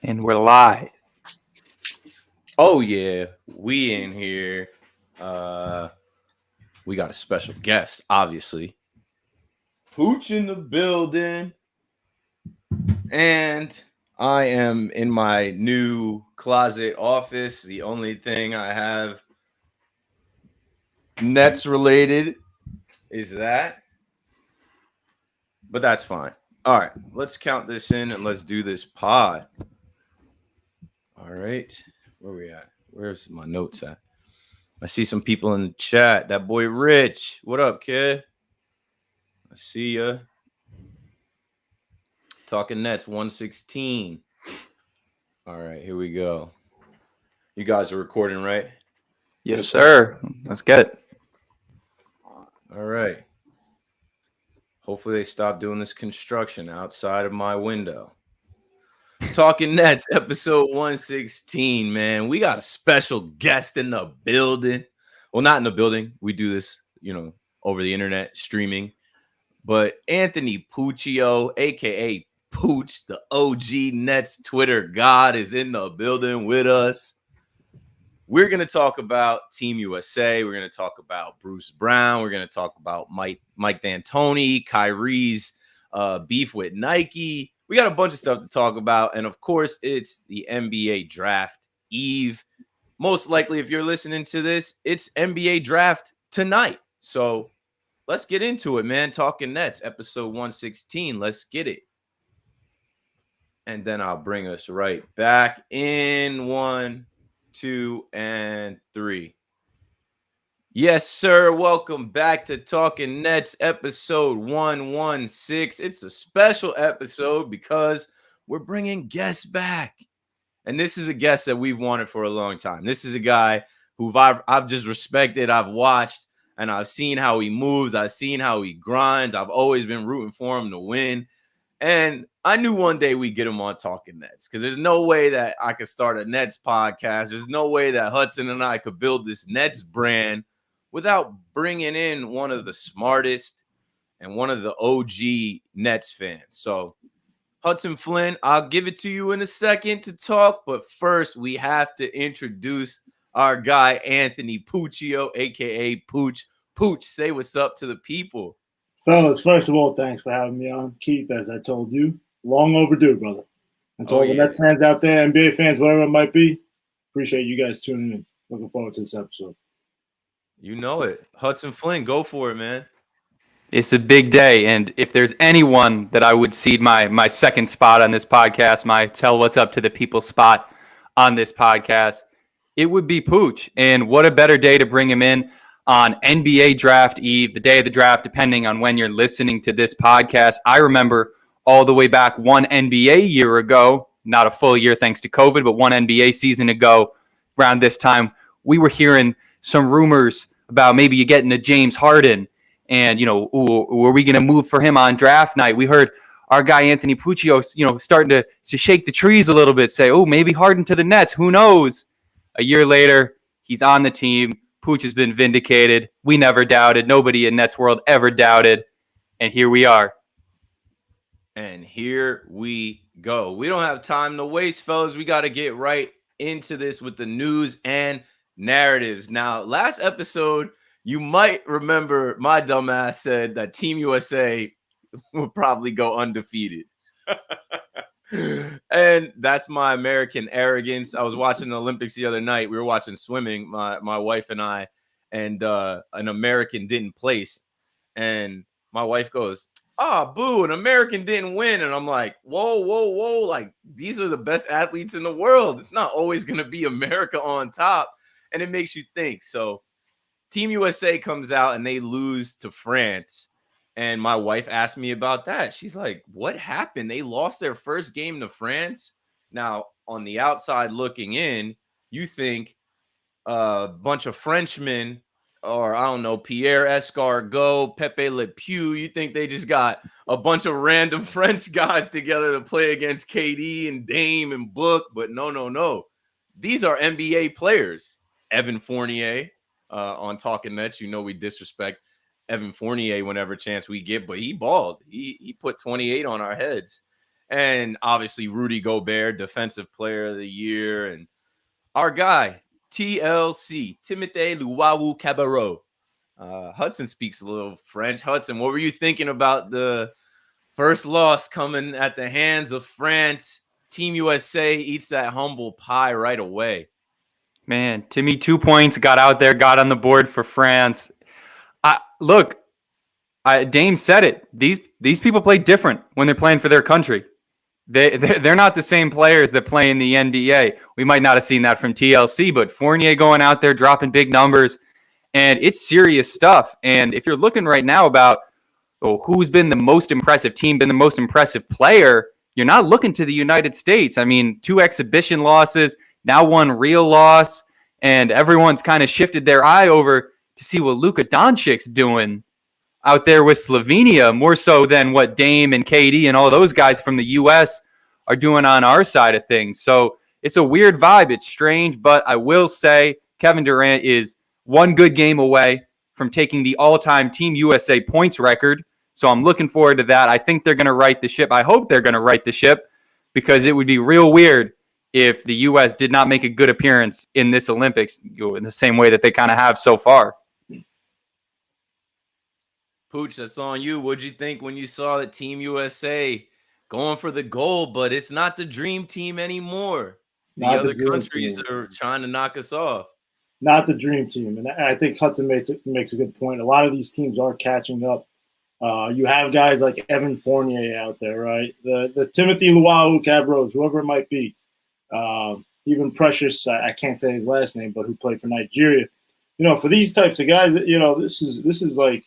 And we're live. Oh yeah, we in here. Uh we got a special guest, obviously. Pooch in the building. And I am in my new closet office. The only thing I have Nets related is that. But that's fine. All right, let's count this in and let's do this pod. All right. Where we at? Where's my notes at? I see some people in the chat. That boy Rich. What up, kid? I see ya. Talking Nets 116. All right, here we go. You guys are recording, right? Yes, sir. Let's get it. All right. Hopefully they stop doing this construction outside of my window. Talking Nets, episode 116, man. We got a special guest in the building. Well, not in the building. We do this, over the internet, streaming. But Anthony Puccio, a.k.a. Pooch, the OG Nets Twitter god, is in the building with us. We're going to talk about Team USA. We're going to talk about Bruce Brown. We're going to talk about Mike D'Antoni, Kyrie's beef with Nike. We got a bunch of stuff to talk about. And, of course, it's the NBA Draft Eve. Most likely, if you're listening to this, it's NBA Draft tonight. So let's get into it, man. Talking Nets, episode 116. Let's get it. And then I'll bring us right back in 1, 2, and 3. Yes, sir. Welcome back to Talking Nets, episode 116. It's a special episode because we're bringing guests back. And this is a guest that we've wanted for a long time. This is a guy who I've just respected. I've watched and I've seen how he moves. I've seen how he grinds. I've always been rooting for him to win. And I knew one day we'd get him on Talking Nets because there's no way that I could start a Nets podcast. There's no way that Hudson and I could build this Nets brand without bringing in one of the smartest and one of the OG Nets fans. So, Hudson Flynn, I'll give it to you in a second to talk. But first, we have to introduce our guy, Anthony Puccio, a.k.a. Pooch. Pooch, say what's up to the people. Fellas, first of all, thanks for having me on. Keith, as I told you, long overdue, brother. And to all the Nets fans out there, NBA fans, whatever it might be, appreciate you guys tuning in. Looking forward to this episode. You know it. Hudson Flynn, go for it, man. It's a big day, and if there's anyone that I would cede my second spot on this podcast, my tell what's up to the people spot on this podcast, it would be Pooch. And what a better day to bring him in on NBA Draft Eve, the day of the draft, depending on when you're listening to this podcast. I remember all the way back one NBA year ago, not a full year thanks to COVID, but one NBA season ago, around this time, we were hearing some rumors about maybe you getting a James Harden. And, were we going to move for him on draft night? We heard our guy Anthony Puccio, starting to shake the trees a little bit, say, oh, maybe Harden to the Nets. Who knows? A year later, he's on the team. Pooch has been vindicated. We never doubted. Nobody in Nets world ever doubted. And here we are. And here we go. We don't have time to waste, fellas. We got to get right into this with the news and narratives. Now, last episode, you might remember my dumbass said that Team USA would probably go undefeated. And that's my American arrogance. I was watching the Olympics the other night. We were watching swimming, my wife and I, and an American didn't place. And my wife goes, boo, an American didn't win. And I'm like, whoa. Like, these are the best athletes in the world. It's not always going to be America on top. And it makes you think. So Team USA comes out and they lose to France. And my wife asked me about that. She's like, what happened? They lost their first game to France. Now, on the outside looking in, you think a bunch of Frenchmen, or I don't know, Pierre Escargot, Pepe Le Pew, you think they just got a bunch of random French guys together to play against KD and Dame and Book. But no. These are NBA players. Evan Fournier on Talking Nets. We disrespect Evan Fournier whenever chance we get, but he balled. He put 28 on our heads. And obviously Rudy Gobert, Defensive Player of the Year. And our guy, TLC, Timothée Luwawu Cabarrot. Hudson speaks a little French. Hudson, what were you thinking about the first loss coming at the hands of France? Team USA eats that humble pie right away. Man, Timmy, 2 points, got out there, got on the board for France. Dame said it. These people play different when they're playing for their country. They're not the same players that play in the NBA. We might not have seen that from TLC, but Fournier going out there dropping big numbers, and it's serious stuff. And if you're looking right now about who's been the most impressive team, been the most impressive player, you're not looking to the United States. I mean, 2 exhibition losses, now 1 real loss, and everyone's kind of shifted their eye over to see what Luka Doncic's doing out there with Slovenia, more so than what Dame and KD and all those guys from the U.S. are doing on our side of things. So it's a weird vibe. It's strange, but I will say Kevin Durant is 1 good game away from taking the all-time Team USA points record. So I'm looking forward to that. I think they're going to right the ship. I hope they're going to right the ship, because it would be real weird if the U.S. did not make a good appearance in this Olympics in the same way that they kind of have so far. Pooch, that's on you. What'd you think when you saw that Team USA going for the gold, but it's not the dream team anymore? The other countries are trying to knock us off. Not the dream team. And I think Hudson makes a good point. A lot of these teams are catching up. You have guys like Evan Fournier out there, right? The Timothy Luwawu Cabarrot, whoever it might be. Even Precious, I can't say his last name, but who played for Nigeria. You know, for these types of guys, you know, this is like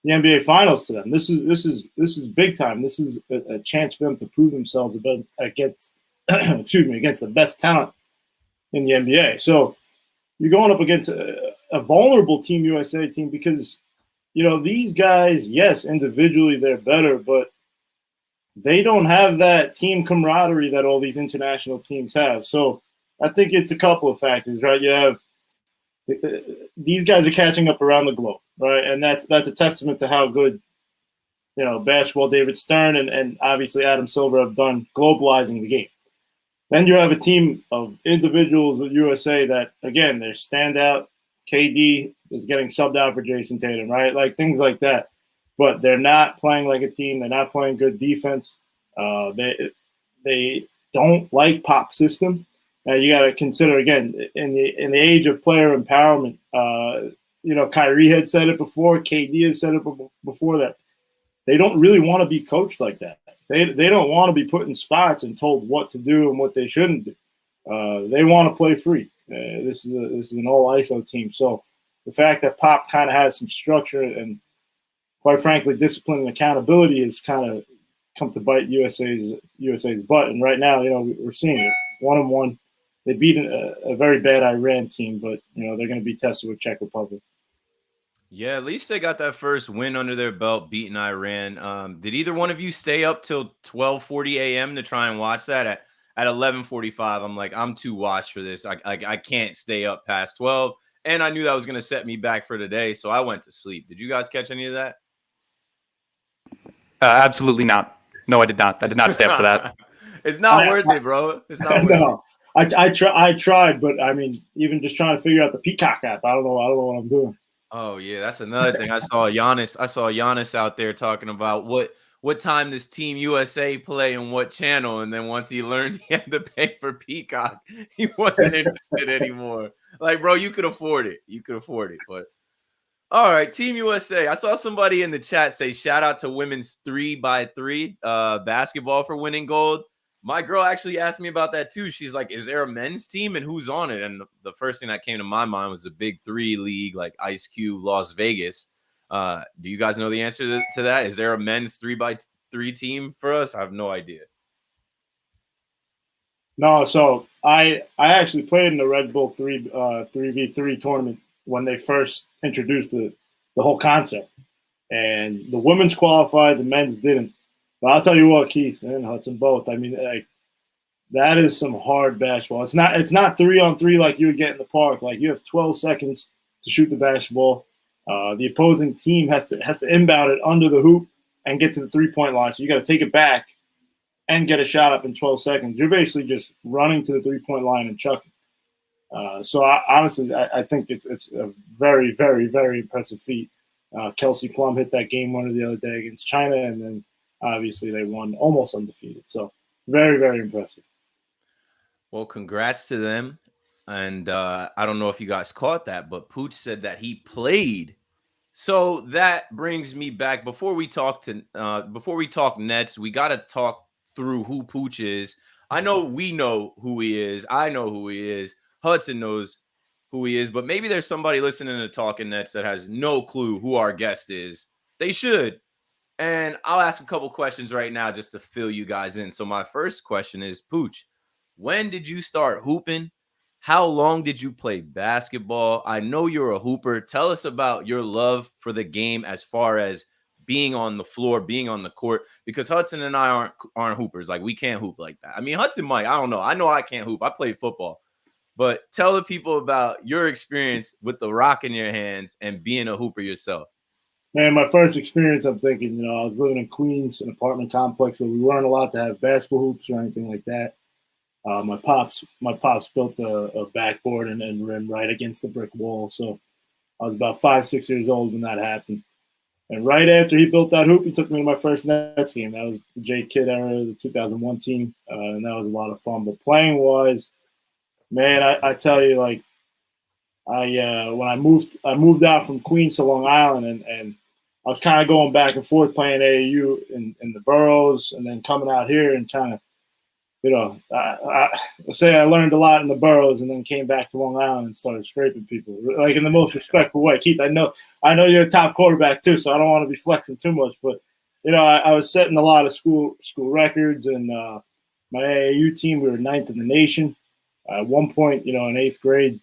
the NBA Finals to them. This is big time. This is a chance for them to prove themselves against against the best talent in the NBA. So you're going up against a vulnerable Team USA team because, you know, these guys, yes, individually they're better, but they don't have that team camaraderie that all these international teams have. So I think it's a couple of factors, right? You have these guys are catching up around the globe, right? And that's a testament to how good, you know, basketball David Stern and obviously Adam Silver have done globalizing the game. Then you have a team of individuals with USA that, again, they're standout. KD is getting subbed out for Jason Tatum, right? Like things like that. But they're not playing like a team. They're not playing good defense. They don't like Pop system. You got to consider, again, in the age of player empowerment, you know, Kyrie had said it before. KD has said it before that they don't really want to be coached like that. They don't want to be put in spots and told what to do and what they shouldn't do. They want to play free. This is an all ISO team. So the fact that Pop kind of has some structure and, quite frankly, discipline and accountability has kind of come to bite USA's butt. And right now, you know, we're seeing it 1-1. They beat a very bad Iran team, but, you know, they're going to be tested with Czech Republic. Yeah, at least they got that first win under their belt, beating Iran. Did either one of you stay up till 12:40 a.m. to try and watch that? At 11:45, I'm like, I'm too washed for this. I can't stay up past 12. And I knew that was going to set me back for today, so I went to sleep. Did you guys catch any of that? Absolutely not. No, I did not. I did not stay up for that. It's not worth it, bro. It's not worth it. I tried, but I mean, even just trying to figure out the Peacock app, I don't know what I'm doing. Oh yeah, that's another thing. I saw Giannis out there talking about what time does Team USA play and what channel, and then once he learned he had to pay for Peacock, he wasn't interested anymore. Like, bro, you could afford it. But all right, Team USA. I saw somebody in the chat say shout out to women's 3x3 basketball for winning gold. My girl actually asked me about that too. She's like, is there a men's team and who's on it? And the first thing that came to my mind was the Big 3 league, like Ice Cube, Las Vegas. Do you guys know the answer to that? Is there a men's 3x3 team for us? I have no idea. No, so I actually played in the Red Bull 3v3 tournament when they first introduced the whole concept. And the women's qualified, the men's didn't. But I'll tell you what, Keith and Hudson both. I mean, like, that is some hard basketball. It's not 3-on-3 like you would get in the park. Like, you have 12 seconds to shoot the basketball. The opposing team has to inbound it under the hoop and get to the 3-point line. So you got to take it back and get a shot up in 12 seconds. You're basically just running to the 3-point line and chucking. So honestly, I think it's a very, very, very impressive feat. Kelsey Plum hit that game winner the other day against China, and then obviously they won almost undefeated. So very, very impressive. Well, congrats to them. And I don't know if you guys caught that, but Pooch said that he played. So that brings me back. Before we talk Nets, we got to talk through who Pooch is. I know we know who he is. I know who he is. Hudson knows who he is, but maybe there's somebody listening to Talking Nets that has no clue who our guest is. They should. And I'll ask a couple questions right now just to fill you guys in. So my first question is, Pooch, when did you start hooping? How long did you play basketball? I know you're a hooper. Tell us about your love for the game as far as being on the floor, being on the court, because Hudson and I aren't hoopers. Like, we can't hoop like that. I mean, Hudson might. I don't know. I know I can't hoop. I played football. But tell the people about your experience with the rock in your hands and being a hooper yourself. Man, my first experience, I'm thinking, I was living in Queens, an apartment complex where we weren't allowed to have basketball hoops or anything like that. My pops built a backboard and rim right against the brick wall. So I was about 5, 6 years old when that happened. And right after he built that hoop, he took me to my first Nets game. That was the J Kidd era, the 2001 team, and that was a lot of fun. But playing wise, man, I tell you, like, when I moved out from Queens to Long Island, and I was kind of going back and forth playing AAU in the boroughs, and then coming out here and kind of, I say I learned a lot in the boroughs, and then came back to Long Island and started scraping people, like in the most respectful way. Keith, I know you're a top quarterback too, so I don't want to be flexing too much, but I was setting a lot of school records, and my AAU team, we were 9th in the nation. At one point, in 8th grade,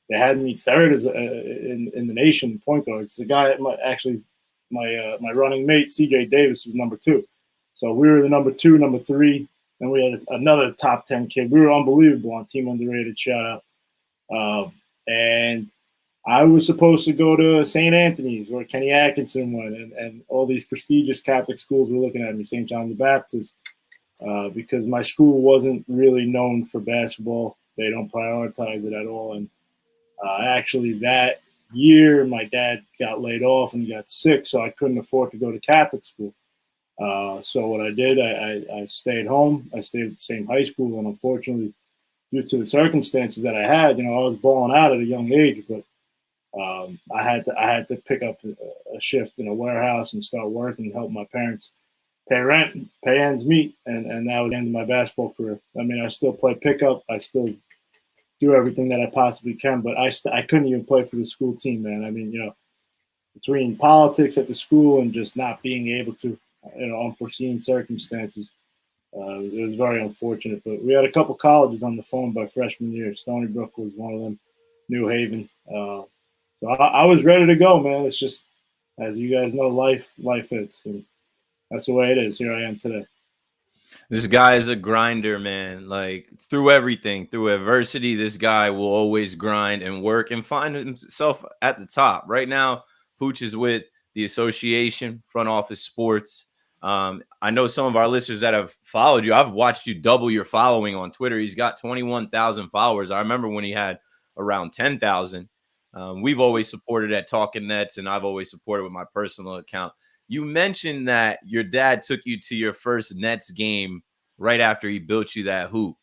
they had me 3rd as in the nation point guards. The guy, my running mate, CJ Davis, was number 2. So we were the number 2, number 3. And we had another top 10 kid. We were unbelievable on Team Underrated, shout out. And I was supposed to go to St. Anthony's, where Kenny Atkinson went, and all these prestigious Catholic schools were looking at me, St. John the Baptist, because my school wasn't really known for basketball. They don't prioritize it at all. And actually that year, my dad got laid off and he got sick, so I couldn't afford to go to Catholic school. So what I did, I stayed home. I stayed at the same high school, and unfortunately, due to the circumstances that I had, I was balling out at a young age, but I had to pick up a shift in a warehouse and start working and help my parents pay rent, pay ends meet, and that was the end of my basketball career. I mean, I still play pickup. I still do everything that I possibly can, but I couldn't even play for the school team, man. I mean, between politics at the school and just not being able to, unforeseen circumstances, it was very unfortunate. But we had a couple colleges on the phone by freshman year. Stony Brook was one of them, New Haven. So I was ready to go, man. It's just, as you guys know, life is, and that's the way it is. Here I am today. This guy is a grinder, man. Like, through everything, through adversity, this guy will always grind and work and find himself at the top. Right now, Pooch is with the association, Front Office Sports. I know some of our listeners that have followed you. I've watched you double your following on Twitter. He's got 21,000 followers. I remember when he had around 10,000. We've always supported at Talking Nets, and I've always supported with my personal account. You mentioned that your dad took you to your first Nets game right after he built you that hoop.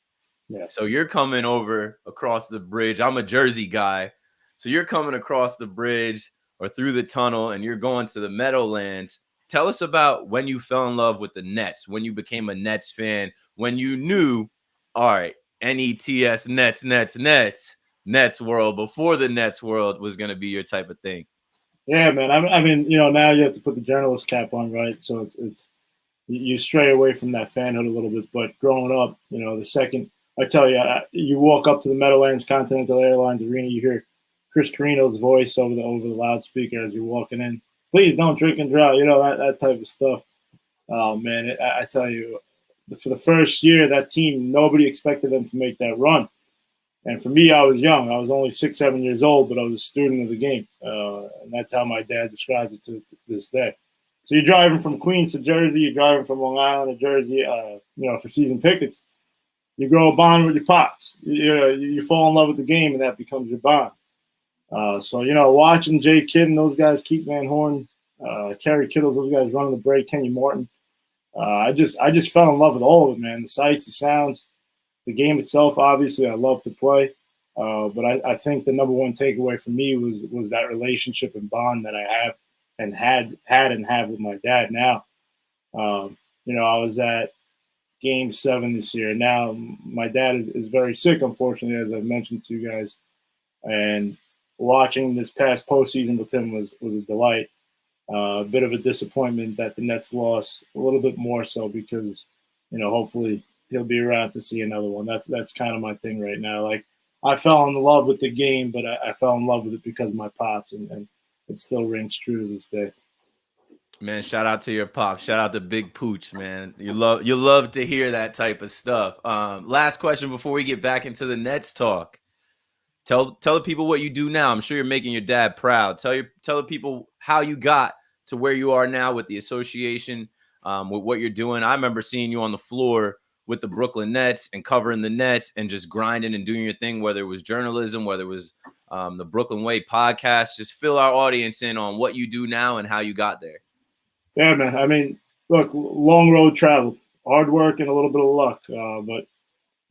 Yeah. So you're coming over across the bridge. I'm a Jersey guy. So you're coming across the bridge or through the tunnel, and you're going to the Meadowlands. Tell us about when you fell in love with the Nets, when you became a Nets fan, when you knew, all right, NETS, Nets world, before the Nets world was going to be your type of thing. Yeah, man. I mean, now you have to put the journalist cap on, right? So it's you stray away from that fanhood a little bit. But growing up, the second I tell you, you walk up to the Meadowlands Continental Airlines Arena, you hear Chris Carino's voice over the loudspeaker as you're walking in. Please don't drink and drive, that type of stuff. Oh, man, I tell you, for the first year, that team, nobody expected them to make that run. And for me, I was young. I was only 6, 7 years old, but I was a student of the game. And that's how my dad described it to this day. So you're driving from Queens to Jersey, you're driving from Long Island to Jersey, for season tickets. You grow a bond with your pops. You fall in love with the game, and that becomes your bond. So watching Jay Kidd and those guys, Keith Van Horn, Kerry Kittles, those guys running the break, Kenny Morton. I just fell in love with all of it, man. The sights, the sounds, the game itself. Obviously, I love to play, but I think the number one takeaway for me was that relationship and bond that I have and had and have with my dad. Now, I was at Game 7 this year. Now, my dad is very sick, unfortunately, as I've mentioned to you guys, and watching this past postseason with him was a delight. A bit of a disappointment that the Nets lost, a little bit more so because, hopefully he'll be around to see another one. That's kind of my thing right now. Like, I fell in love with the game, but I fell in love with it because of my pops, and it still rings true to this day. Man, shout out to your pop. Shout out to Big Pooch, man. You love to hear that type of stuff. Last question before we get back into the Nets talk. Tell the people what you do now. I'm sure you're making your dad proud. Tell the people how you got to where you are now with the association, with what you're doing. I remember seeing you on the floor with the Brooklyn Nets and covering the Nets and just grinding and doing your thing, whether it was journalism, whether it was the Brooklyn Way podcast. Just fill our audience in on what you do now and how you got there. Yeah, man. I mean, look, long road travel, hard work, and a little bit of luck. But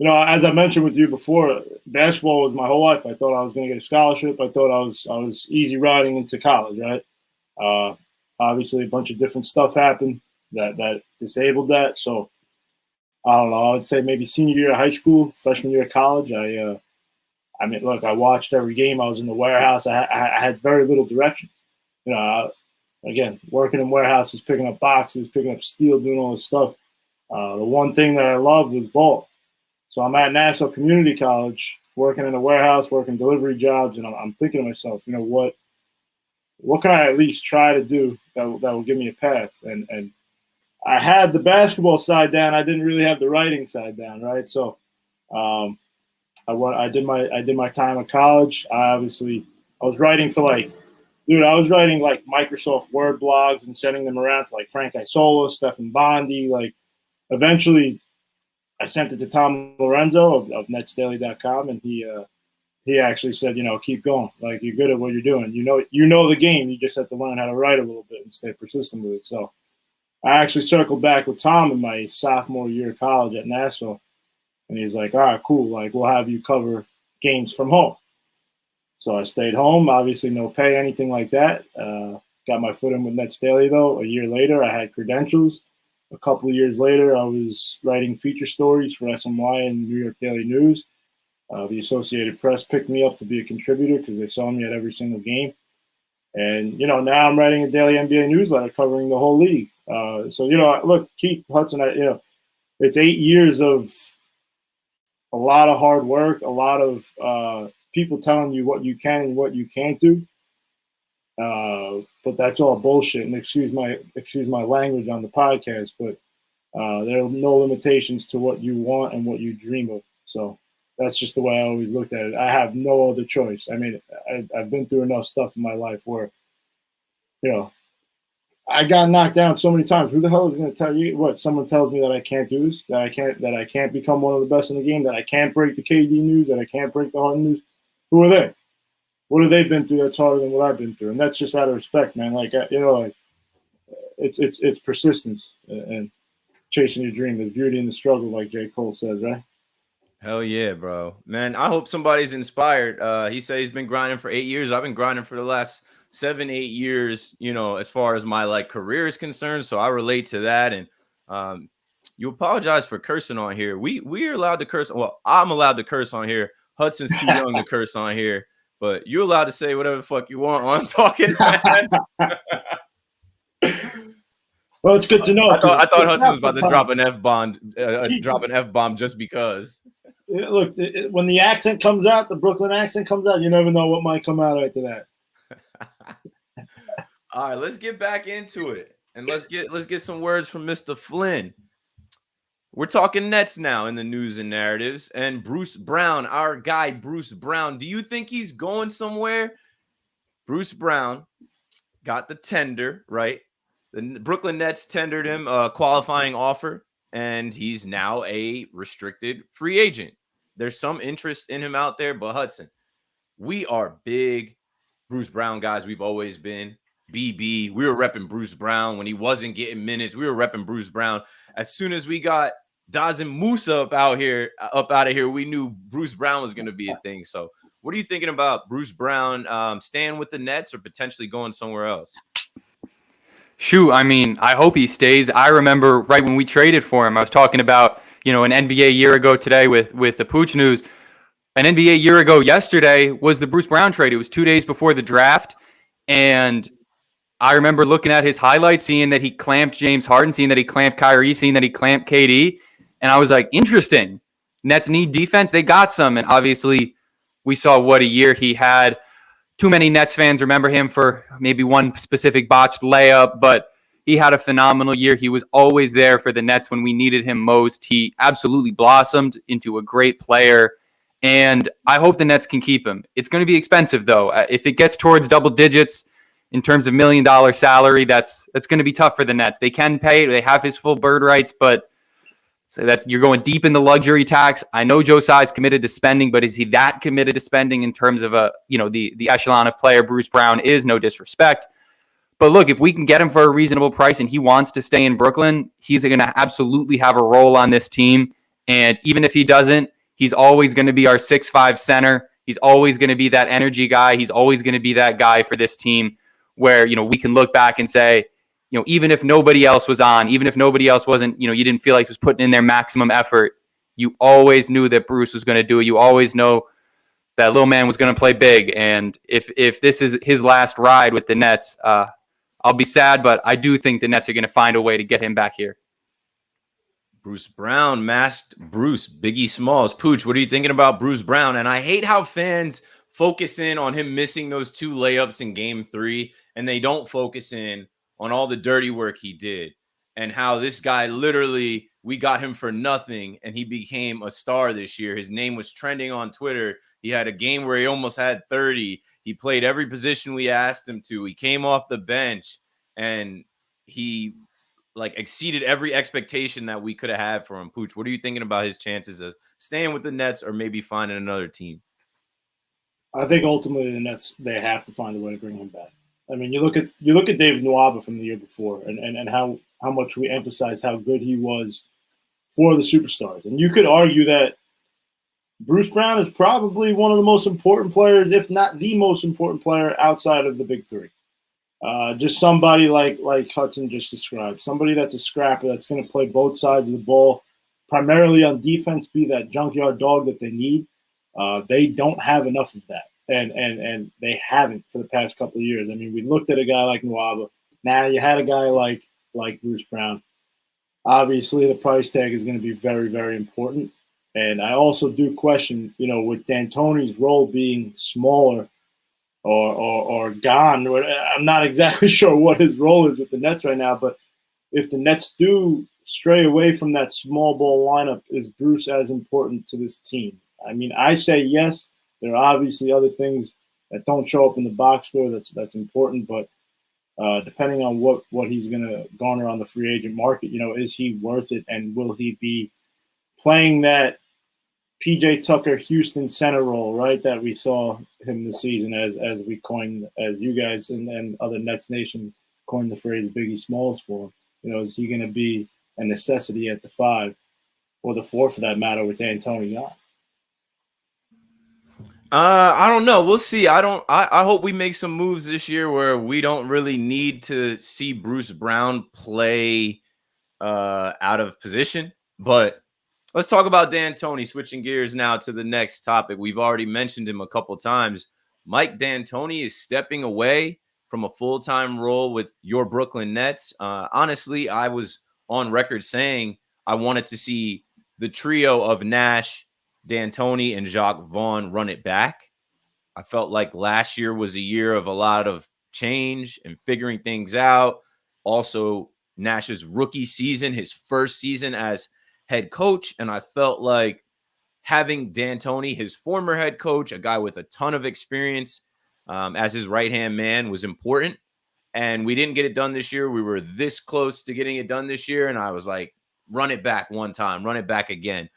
as I mentioned with you before, basketball was my whole life. I thought I was going to get a scholarship. I thought I was easy riding into college, right? Obviously, a bunch of different stuff happened that disabled that. So, I don't know. I would say maybe senior year of high school, freshman year of college. I watched every game. I was in the warehouse. I had very little direction. Again, working in warehouses, picking up boxes, picking up steel, doing all this stuff. The one thing that I loved was ball. So I'm at Nassau Community College, working in a warehouse, working delivery jobs, and I'm thinking to myself, what can I at least try to do that will give me a path? And I had the basketball side down. I didn't really have the writing side down, right? So I did my time in college. I was writing for I was writing like Microsoft Word blogs and sending them around to like Frank Isola, Stephen Bondi. Like, eventually, I sent it to Tom Lorenzo of netsdaily.com, and he actually said, keep going. Like, you're good at what you're doing. You know the game. You just have to learn how to write a little bit and stay persistent with it. So I actually circled back with Tom in my sophomore year of college at Nassau, and he's like, all right, cool. Like, we'll have you cover games from home. So I stayed home, obviously no pay, anything like that. Got my foot in with Nets Daily, though. A year later, I had credentials. A couple of years later, I was writing feature stories for SMY and New York Daily News. The Associated Press picked me up to be a contributor because they saw me at every single game. And, now I'm writing a daily NBA newsletter covering the whole league. So, look, Keith Hudson, it's 8 years of a lot of hard work, a lot of people telling you what you can and what you can't do. But that's all bullshit. And excuse my language on the podcast, but there are no limitations to what you want and what you dream of. So that's just the way I always looked at it. I have no other choice. I mean, I've been through enough stuff in my life where, I got knocked down so many times. Who the hell is going to tell you what? Someone tells me that I can't do this, that I can't become one of the best in the game, that I can't break the KD news, that I can't break the Harden news. Who are they? What have they been through that's harder than what I've been through? And that's just out of respect, man. Like, it's persistence and chasing your dream. There's beauty in the struggle, like J. Cole says, right? Hell yeah, bro. Man, I hope somebody's inspired. He said he's been grinding for 8 years. I've been grinding for the last 7-8 years, as far as my career is concerned. So I relate to that. And you apologize for cursing on here. We are allowed to curse. Well, I'm allowed to curse on here. Hudson's too young to curse on here. But you're allowed to say whatever the fuck you want on Talking Nets. Well, it's good to know. I thought Hudson was about to drop an F-bomb, just because. Look, when the accent comes out, the Brooklyn accent comes out, you never know what might come out after that. All right, let's get back into it, and let's get some words from Mr. Flynn. We're talking Nets now in the news and narratives. And Bruce Brown, our guy, Bruce Brown, do you think he's going somewhere? Bruce Brown got the tender, right? The Brooklyn Nets tendered him a qualifying offer, and he's now a restricted free agent. There's some interest in him out there, but Hudson, we are big Bruce Brown guys. We've always been. BB, we were repping Bruce Brown when he wasn't getting minutes. We were repping Bruce Brown. As soon as we got Dazim Musa up out of here, we knew Bruce Brown was going to be a thing. So, what are you thinking about Bruce Brown staying with the Nets or potentially going somewhere else? Shoot, I mean, I hope he stays. I remember right when we traded for him, I was talking about, an NBA year ago today with the Pooch news. An NBA year ago yesterday was the Bruce Brown trade. It was 2 days before the draft. And I remember looking at his highlights, seeing that he clamped James Harden, seeing that he clamped Kyrie, seeing that he clamped KD. And I was like, interesting. Nets need defense. They got some. And obviously, we saw what a year he had. Too many Nets fans remember him for maybe one specific botched layup, but he had a phenomenal year. He was always there for the Nets when we needed him most. He absolutely blossomed into a great player. And I hope the Nets can keep him. It's going to be expensive, though. If it gets towards double digits in terms of $1 million salary, that's going to be tough for the Nets. They can pay. They have his full bird rights, but so you're going deep in the luxury tax. I know Joe Tsai's committed to spending, but is he that committed to spending in terms of the echelon of player Bruce Brown is? No disrespect. But look, if we can get him for a reasonable price and he wants to stay in Brooklyn, he's going to absolutely have a role on this team. And even if he doesn't, he's always going to be our 6'5" center. He's always going to be that energy guy. He's always going to be that guy for this team where, we can look back and say, even if nobody else was on, even if nobody else wasn't, you didn't feel like he was putting in their maximum effort, you always knew that Bruce was going to do it. You always know that little man was going to play big. And if this is his last ride with the Nets, I'll be sad, but I do think the Nets are going to find a way to get him back here. Bruce Brown, masked Bruce, Biggie Smalls. Pooch, what are you thinking about Bruce Brown? And I hate how fans focus in on him missing those 2 layups in game 3, and they don't focus in on all the dirty work he did and how this guy literally, we got him for nothing and he became a star this year. His name was trending on Twitter. He had a game where he almost had 30. He played every position we asked him to. He came off the bench and he exceeded every expectation that we could have had for him. Pooch, what are you thinking about his chances of staying with the Nets or maybe finding another team? I think ultimately the Nets, they have to find a way to bring him back. I mean, you look at David Nwaba from the year before and how much we emphasized how good he was for the superstars. And you could argue that Bruce Brown is probably one of the most important players, if not the most important player outside of the big 3. Just somebody like Hudson just described, somebody that's a scrapper, that's going to play both sides of the ball, primarily on defense, be that junkyard dog that they need. They don't have enough of that. And they haven't for the past couple of years. I mean, we looked at a guy like Nwaba. Now you had a guy like Bruce Brown. Obviously, the price tag is going to be very, very important. And I also do question, with D'Antoni's role being smaller or gone. I'm not exactly sure what his role is with the Nets right now. But if the Nets do stray away from that small ball lineup, is Bruce as important to this team? I mean, I say yes. There are obviously other things that don't show up in the box score that's important, but depending on what he's going to garner on the free agent market, is he worth it, and will he be playing that PJ Tucker Houston center role, right, that we saw him this season as we coined, as you guys and other Nets Nation coined the phrase Biggie Smalls for him. Is he going to be a necessity at the 5 or the 4 for that matter with D'Antoni gone? I don't know. We'll see. I hope we make some moves this year where we don't really need to see Bruce Brown play out of position. But let's talk about D'Antoni. Switching gears now to the next topic. We've already mentioned him a couple times. Mike D'Antoni is stepping away from a full-time role with your Brooklyn Nets. Honestly, I was on record saying I wanted to see the trio of Nash, D'Antoni, and Jacques Vaughn run it back. I felt like last year was a year of a lot of change and figuring things out. Also, Nash's rookie season, his first season as head coach. And I felt like having D'Antoni, his former head coach, a guy with a ton of experience as his right-hand man, was important. and we didn't get it done this year. We were this close to getting it done this year, and I was like, run it back one time, run it back again.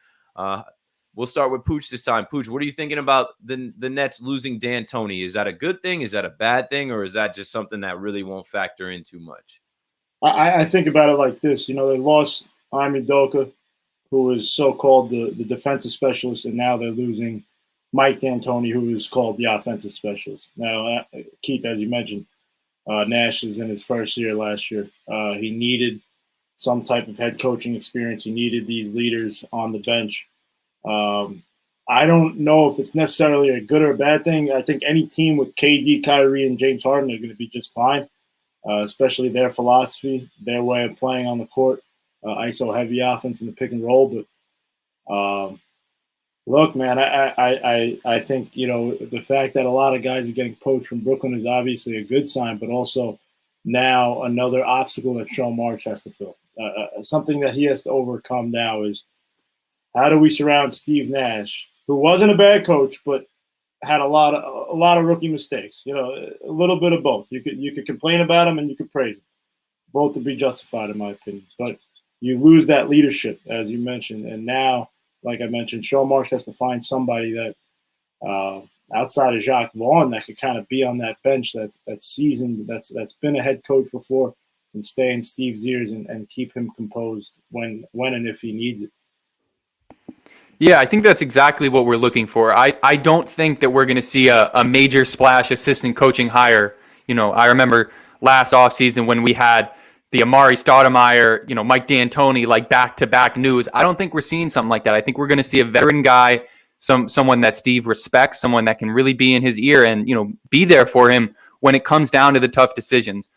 We'll start with Pooch this time. Pooch, what are you thinking about the Nets losing D'Antoni? Is that a good thing? Is that a bad thing? Or is that just something that really won't factor in too much? I think about it like this. You know, they lost Ime Udoka, who was so-called the defensive specialist, and now they're losing Mike D'Antoni, who is called the offensive specialist. Now, Keith, as you mentioned, Nash is in his first year last year. He needed some type of head coaching experience. He needed these leaders on the bench. I don't know if it's necessarily a good or a bad thing. I think any team with KD, Kyrie, and James Harden are going to be just fine, especially their philosophy, their way of playing on the court, ISO heavy offense in the pick and roll. But look, man, I think, you know, the fact that a lot of guys are getting poached from Brooklyn is obviously a good sign, but also now another obstacle that Sean Marks has to fill. Something that he has to overcome now is, how do we surround Steve Nash, who wasn't a bad coach, but had a lot of rookie mistakes? You know, a little bit of both. You could complain about him and you could praise him. Both would be justified, in my opinion. But you lose that leadership, as you mentioned, and now, like I mentioned, Sean Marks has to find somebody that outside of Jacques Vaughn that could kind of be on that bench that's seasoned, that's been a head coach before, and stay in Steve's ears and keep him composed when and if he needs it. Yeah, I think that's exactly what we're looking for. I don't think that we're going to see a major splash assistant coaching hire. You know, I remember last offseason when we had the Amari Stoudemire, you know, Mike D'Antoni, like back-to-back news. I don't think we're seeing something like that. I think we're going to see a veteran guy, someone that Steve respects, someone that can really be in his ear and, you know, be there for him when it comes down to the tough decisions.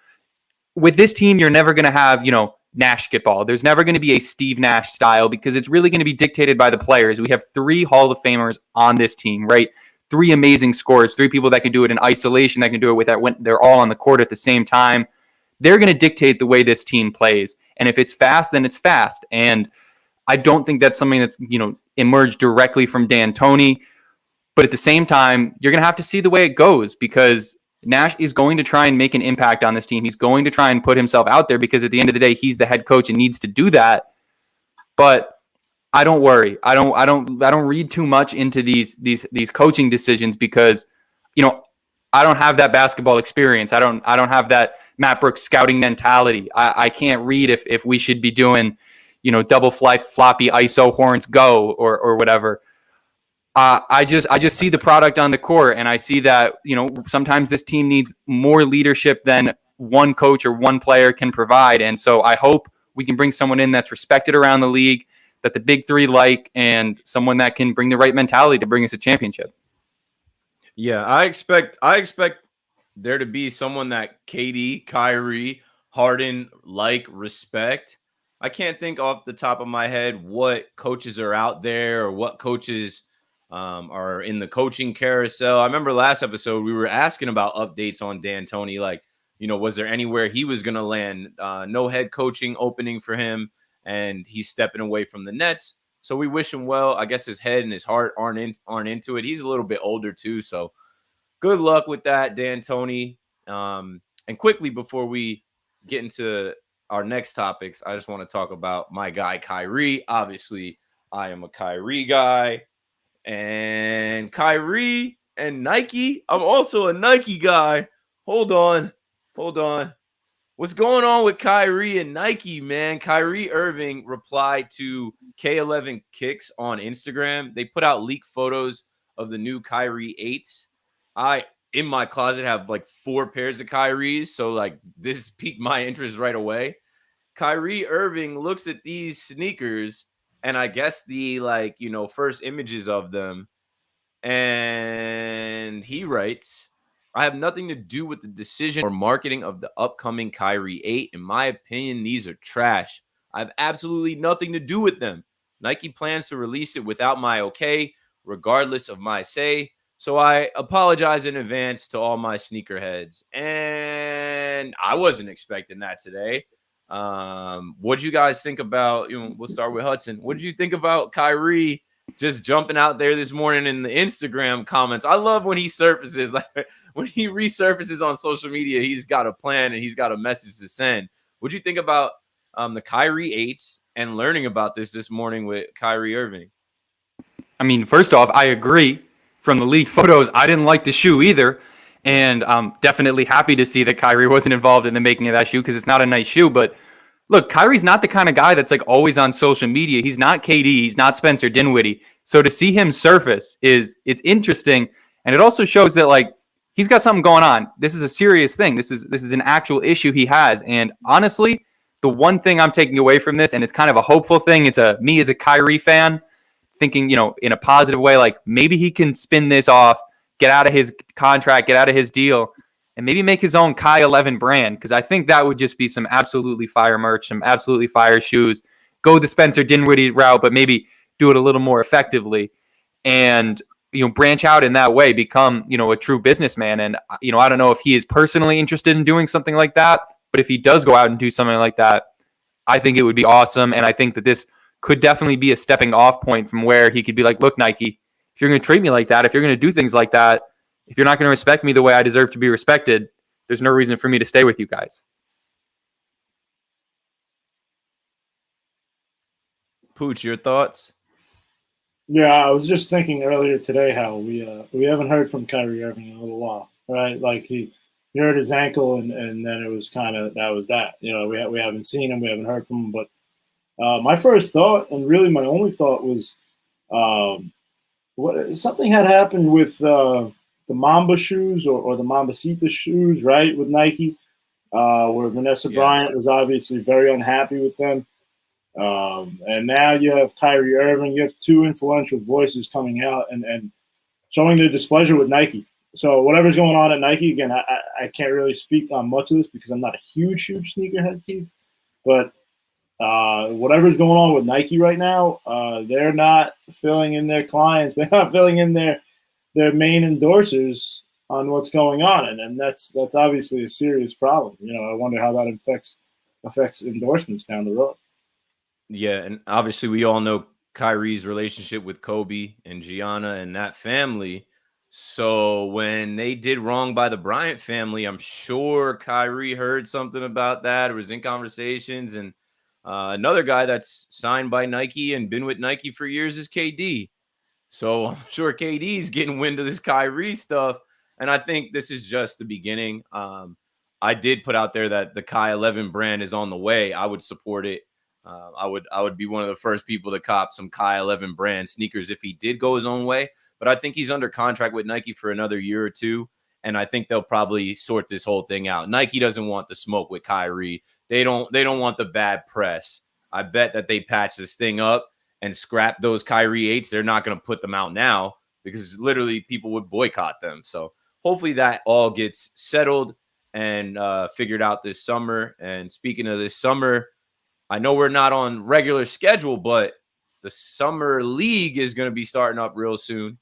With this team, you're never going to have, you know, Nash get ball. There's never going to be a Steve Nash style because it's really going to be dictated by the players. We have 3 Hall of Famers on this team, right? 3 amazing scorers, 3 people that can do it in isolation, that can do it with that when they're all on the court at the same time. They're going to dictate the way this team plays. And if it's fast, then it's fast. And I don't think that's something that's, you know, emerged directly from D'Antoni. But at the same time, you're going to have to see the way it goes because Nash is going to try and make an impact on this team. He's going to try and put himself out there because at the end of the day, he's the head coach and needs to do that. But I don't worry. I don't read too much into these coaching decisions because, you know, I don't have that basketball experience. I don't have that Matt Brooks scouting mentality. I can't read if we should be doing, you know, double flight, floppy, ISO, horns, go, or whatever. I just see the product on the court, and I see that, you know, sometimes this team needs more leadership than one coach or one player can provide. And so I hope we can bring someone in that's respected around the league, that the big 3 like, and someone that can bring the right mentality to bring us a championship. Yeah, I expect there to be someone that KD, Kyrie, Harden respect. I can't think off the top of my head what coaches are out there or what coaches are in the coaching carousel. I remember last episode we were asking about updates on D'Antoni, like, you know, was there anywhere he was going to land? No head coaching opening for him, and he's stepping away from the Nets. So we wish him well. I guess his head and his heart aren't into it. He's a little bit older too, so good luck with that, D'Antoni. And quickly before we get into our next topics, I just want to talk about my guy Kyrie. Obviously, I am a Kyrie guy, and Kyrie and Nike. I'm also a Nike guy. Hold on. What's going on with Kyrie and Nike, man? Kyrie Irving replied to K11 Kicks on Instagram. They put out leaked photos of the new Kyrie 8s. I, in my closet, have like 4 pairs of Kyries, so like this piqued my interest right away. Kyrie Irving looks at these sneakers, and I guess the, like, you know, first images of them, and he writes, I have nothing to do with the decision or marketing of the upcoming Kyrie 8. In my opinion, these are trash. I have absolutely nothing to do with them. Nike plans to release it without my okay, regardless of my say. So I apologize in advance to all my sneakerheads. And I wasn't expecting that today. What do you guys think about, you know, we'll start with Hudson. What did you think about Kyrie just jumping out there this morning in the Instagram comments. I love when he surfaces, like when he resurfaces on social media, he's got a plan and he's got a message to send. What'd you think about the Kyrie 8s and learning about this morning with Kyrie Irving? I mean, first off, I agree. From the leaked photos, I didn't like the shoe either. And I'm definitely happy to see that Kyrie wasn't involved in the making of that shoe because it's not a nice shoe. But look, Kyrie's not the kind of guy that's like always on social media. He's not KD. He's not Spencer Dinwiddie. So to see him surface it's interesting. And it also shows that like he's got something going on. This is a serious thing. This is an actual issue he has. And honestly, the one thing I'm taking away from this, and it's kind of a hopeful thing, it's me as a Kyrie fan thinking, in a positive way, like maybe he can spin this off, get out of his contract, get out of his deal, and maybe make his own Kai 11 brand. Because I think that would just be some absolutely fire merch, some absolutely fire shoes. Go the Spencer Dinwiddie route, but maybe do it a little more effectively. And, branch out in that way, become, a true businessman. And, I don't know if he is personally interested in doing something like that, but if he does go out and do something like that, I think it would be awesome. And I think that this could definitely be a stepping off point from where he could be like, look, Nike, if you're going to treat me like that, if you're going to do things like that, if you're not going to respect me the way I deserve to be respected, there's no reason for me to stay with you guys. Pooch, your thoughts? Yeah, I was just thinking earlier today how we haven't heard from Kyrie Irving in a little while, right? Like he hurt his ankle, and then it was kind of that was that. We haven't seen him, we haven't heard from him. But my first thought, and really my only thought, was something had happened with the Mamba shoes or the Mambacita shoes, right? With Nike, where Vanessa Bryant was obviously very unhappy with them. And now you have Kyrie Irving. You have two influential voices coming out and showing their displeasure with Nike. So whatever's going on at Nike, again, I can't really speak on much of this because I'm not a huge sneakerhead, Keith. But whatever's going on with Nike right now, they're not filling in their clients. They're not filling in their main endorsers on what's going on, and that's obviously a serious problem. I wonder how that affects endorsements down the road. Yeah, and obviously we all know Kyrie's relationship with Kobe and Gianna and that family. So when they did wrong by the Bryant family, I'm sure Kyrie heard something about that or was in conversations. And another guy that's signed by Nike and been with Nike for years is KD. So I'm sure KD's getting wind of this Kyrie stuff. And I think this is just the beginning. I did put out there that the Kai 11 brand is on the way. I would support it. I would be one of the first people to cop some Kai 11 brand sneakers if he did go his own way. But I think he's under contract with Nike for another year or two, and I think they'll probably sort this whole thing out. Nike doesn't want the smoke with Kyrie. They don't want the bad press. I bet that they patch this thing up and scrap those Kyrie 8s. They're not going to put them out now because literally people would boycott them. So hopefully that all gets settled and figured out this summer. And speaking of this summer, I know we're not on regular schedule, but the summer league is going to be starting up real soon.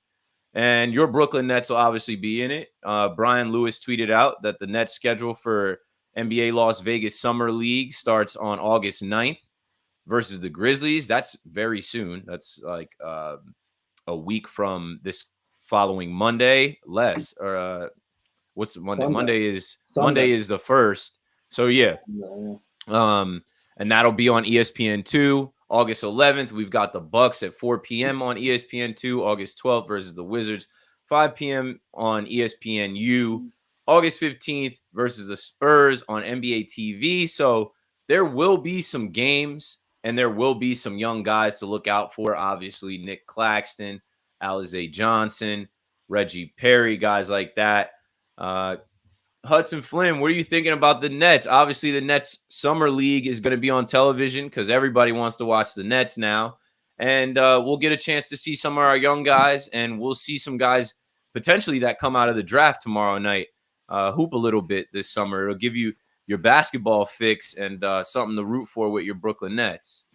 And your Brooklyn Nets will obviously be in it. Brian Lewis tweeted out that the Nets schedule for NBA Las Vegas Summer League starts on August 9th versus the Grizzlies. That's very soon. That's like a week from this following Monday. What's Monday? Monday is the 1st. So yeah. And that'll be on ESPN2. August 11th, we've got the Bucks at 4 p.m. on ESPN2. August 12th versus the Wizards, 5 p.m. on ESPNU. August 15th versus the Spurs on NBA TV. So there will be some games and there will be some young guys to look out for. Obviously, Nick Claxton, Alize Johnson, Reggie Perry, guys like that. Hudson Flynn, what are you thinking about the Nets? Obviously, the Nets Summer League is going to be on television because everybody wants to watch the Nets now. And we'll get a chance to see some of our young guys, and we'll see some guys potentially that come out of the draft tomorrow night hoop a little bit this summer. It'll give you your basketball fix and something to root for with your Brooklyn Nets.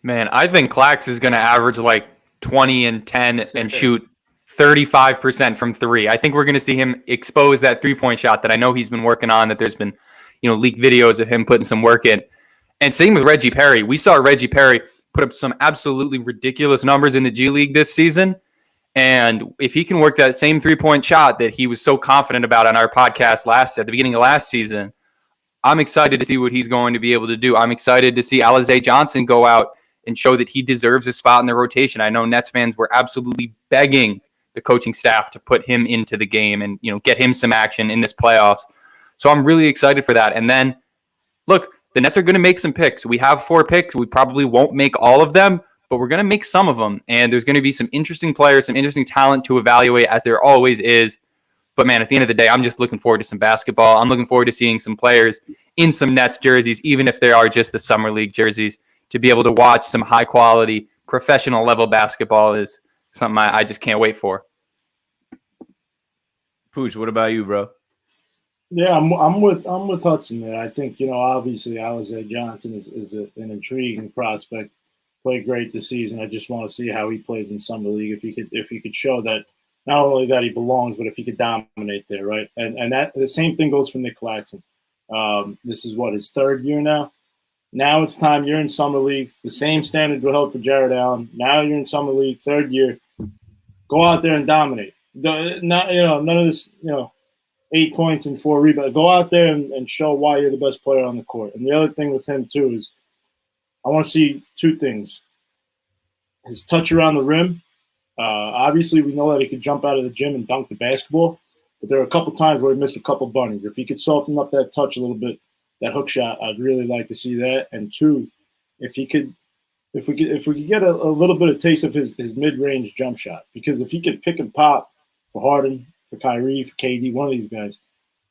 Man, I think Clax is going to average like 20 and 10 and shoot 35% from three. I think we're going to see him expose that three-point shot that I know he's been working on, that there's been, leaked videos of him putting some work in. And same with Reggie Perry. We saw Reggie Perry. put up some absolutely ridiculous numbers in the G League this season. And if he can work that same 3-point shot that he was so confident about on our podcast at the beginning of last season, I'm excited to see what he's going to be able to do. I'm excited to see Alize Johnson go out and show that he deserves a spot in the rotation. I know Nets fans were absolutely begging the coaching staff to put him into the game and, get him some action in this playoffs. So I'm really excited for that. And then, look, the Nets are going to make some picks. We have 4 picks. We probably won't make all of them, but we're going to make some of them. And there's going to be some interesting players, some interesting talent to evaluate, as there always is. But, man, at the end of the day, I'm just looking forward to some basketball. I'm looking forward to seeing some players in some Nets jerseys, even if they are just the Summer League jerseys. To be able to watch some high-quality, professional-level basketball is something I just can't wait for. Pooch, what about you, bro? Yeah, I'm with Hudson there. I think, obviously Alize Johnson is an intriguing prospect. Played great this season. I just want to see how he plays in Summer League. If he could show that not only that he belongs, but if he could dominate there, right? And that the same thing goes for Nick Claxton. This is his 3rd year now. Now it's time. You're in Summer League. The same standards were held for Jared Allen. Now you're in Summer League, 3rd year. Go out there and dominate. None of this, 8 points and 4 rebounds. Go out there and show why you're the best player on the court. And the other thing with him too is I want to see 2 things. His touch around the rim. Obviously, we know that he could jump out of the gym and dunk the basketball, but there are a couple times where he missed a couple bunnies. If he could soften up that touch a little bit, that hook shot, I'd really like to see that. And 2, if we could get a little bit of taste of his mid-range jump shot, because if he could pick and pop for Harden, for Kyrie, for KD, one of these guys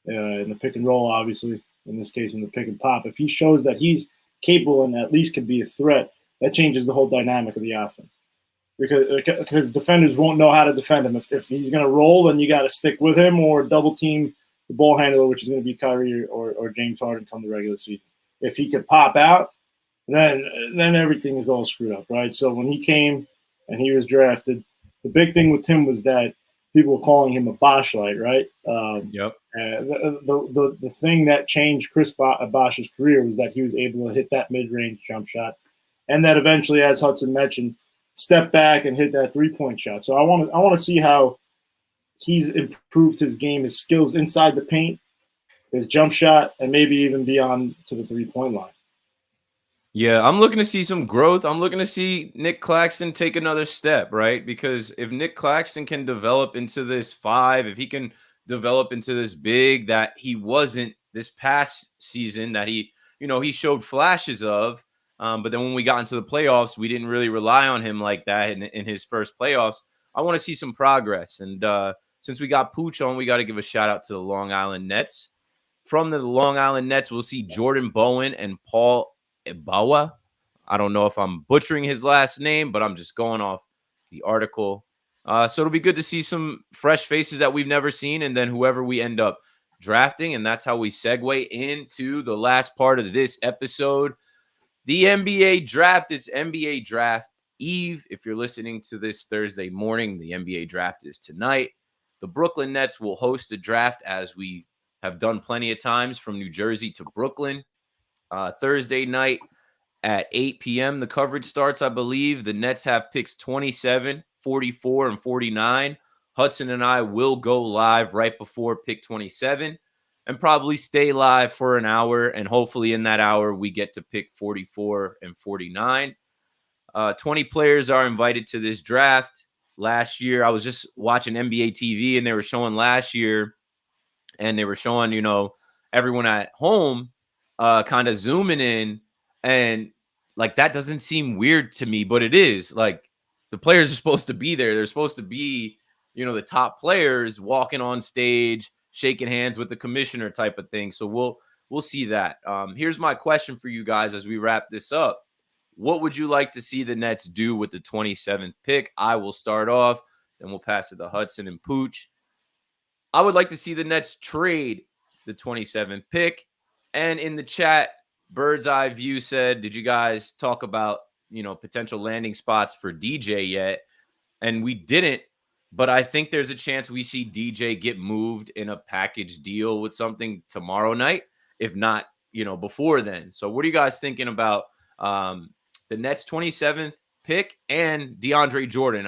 in the pick and roll, obviously, in this case in the pick and pop, if he shows that he's capable and at least can be a threat, that changes the whole dynamic of the offense. Because defenders won't know how to defend him. If he's going to roll, then you got to stick with him or double team the ball handler, which is going to be Kyrie or James Harden come the regular season. If he could pop out, then everything is all screwed up, right? So when he came and he was drafted, the big thing with him was that people were calling him a Boshlight, right? Yep. The thing that changed Chris Bosh's career was that he was able to hit that mid-range jump shot, and that eventually, as Hudson mentioned, step back and hit that 3-point shot. So I want to see how he's improved his game, his skills inside the paint, his jump shot, and maybe even beyond to the 3-point line. Yeah, I'm looking to see some growth. I'm looking to see Nick Claxton take another step, right? Because if Nick Claxton can develop into this 5, if he can develop into this big that he wasn't this past season, that he showed flashes of, but then when we got into the playoffs, we didn't really rely on him like that in his first playoffs. I want to see some progress. And since we got Pooch on, we got to give a shout out to the Long Island Nets. From the Long Island Nets, we'll see Jordan Bowen and Paul Ibawa. I don't know if I'm butchering his last name, but I'm just going off the article. So it'll be good to see some fresh faces that we've never seen, and then whoever we end up drafting. And that's how we segue into the last part of this episode. The NBA draft is NBA draft eve. If you're listening to this Thursday morning, the NBA draft is tonight. The Brooklyn Nets will host a draft, as we have done plenty of times, from New Jersey to Brooklyn. Thursday night at 8 p.m. the coverage starts, I believe. The Nets have picks 27, 44, and 49. Hudson and I will go live right before pick 27 and probably stay live for an hour. And hopefully in that hour, we get to pick 44 and 49. 20 players are invited to this draft. Last year, I was just watching NBA TV, and they were showing last year, and they were showing, everyone at home kind of zooming in, and like that doesn't seem weird to me, but it is. Like, the players are supposed to be there. They're supposed to be, the top players walking on stage, shaking hands with the commissioner type of thing. So we'll see that. Here's my question for you guys as we wrap this up. What would you like to see the Nets do with the 27th pick? I will start off, then we'll pass it to Hudson and Pooch. I would like to see the Nets trade the 27th pick. And in the chat, Bird's Eye View said, did you guys talk about, potential landing spots for DJ yet? And we didn't, but I think there's a chance we see DJ get moved in a package deal with something tomorrow night, if not, before then. So what are you guys thinking about the Nets 27th pick and DeAndre Jordan.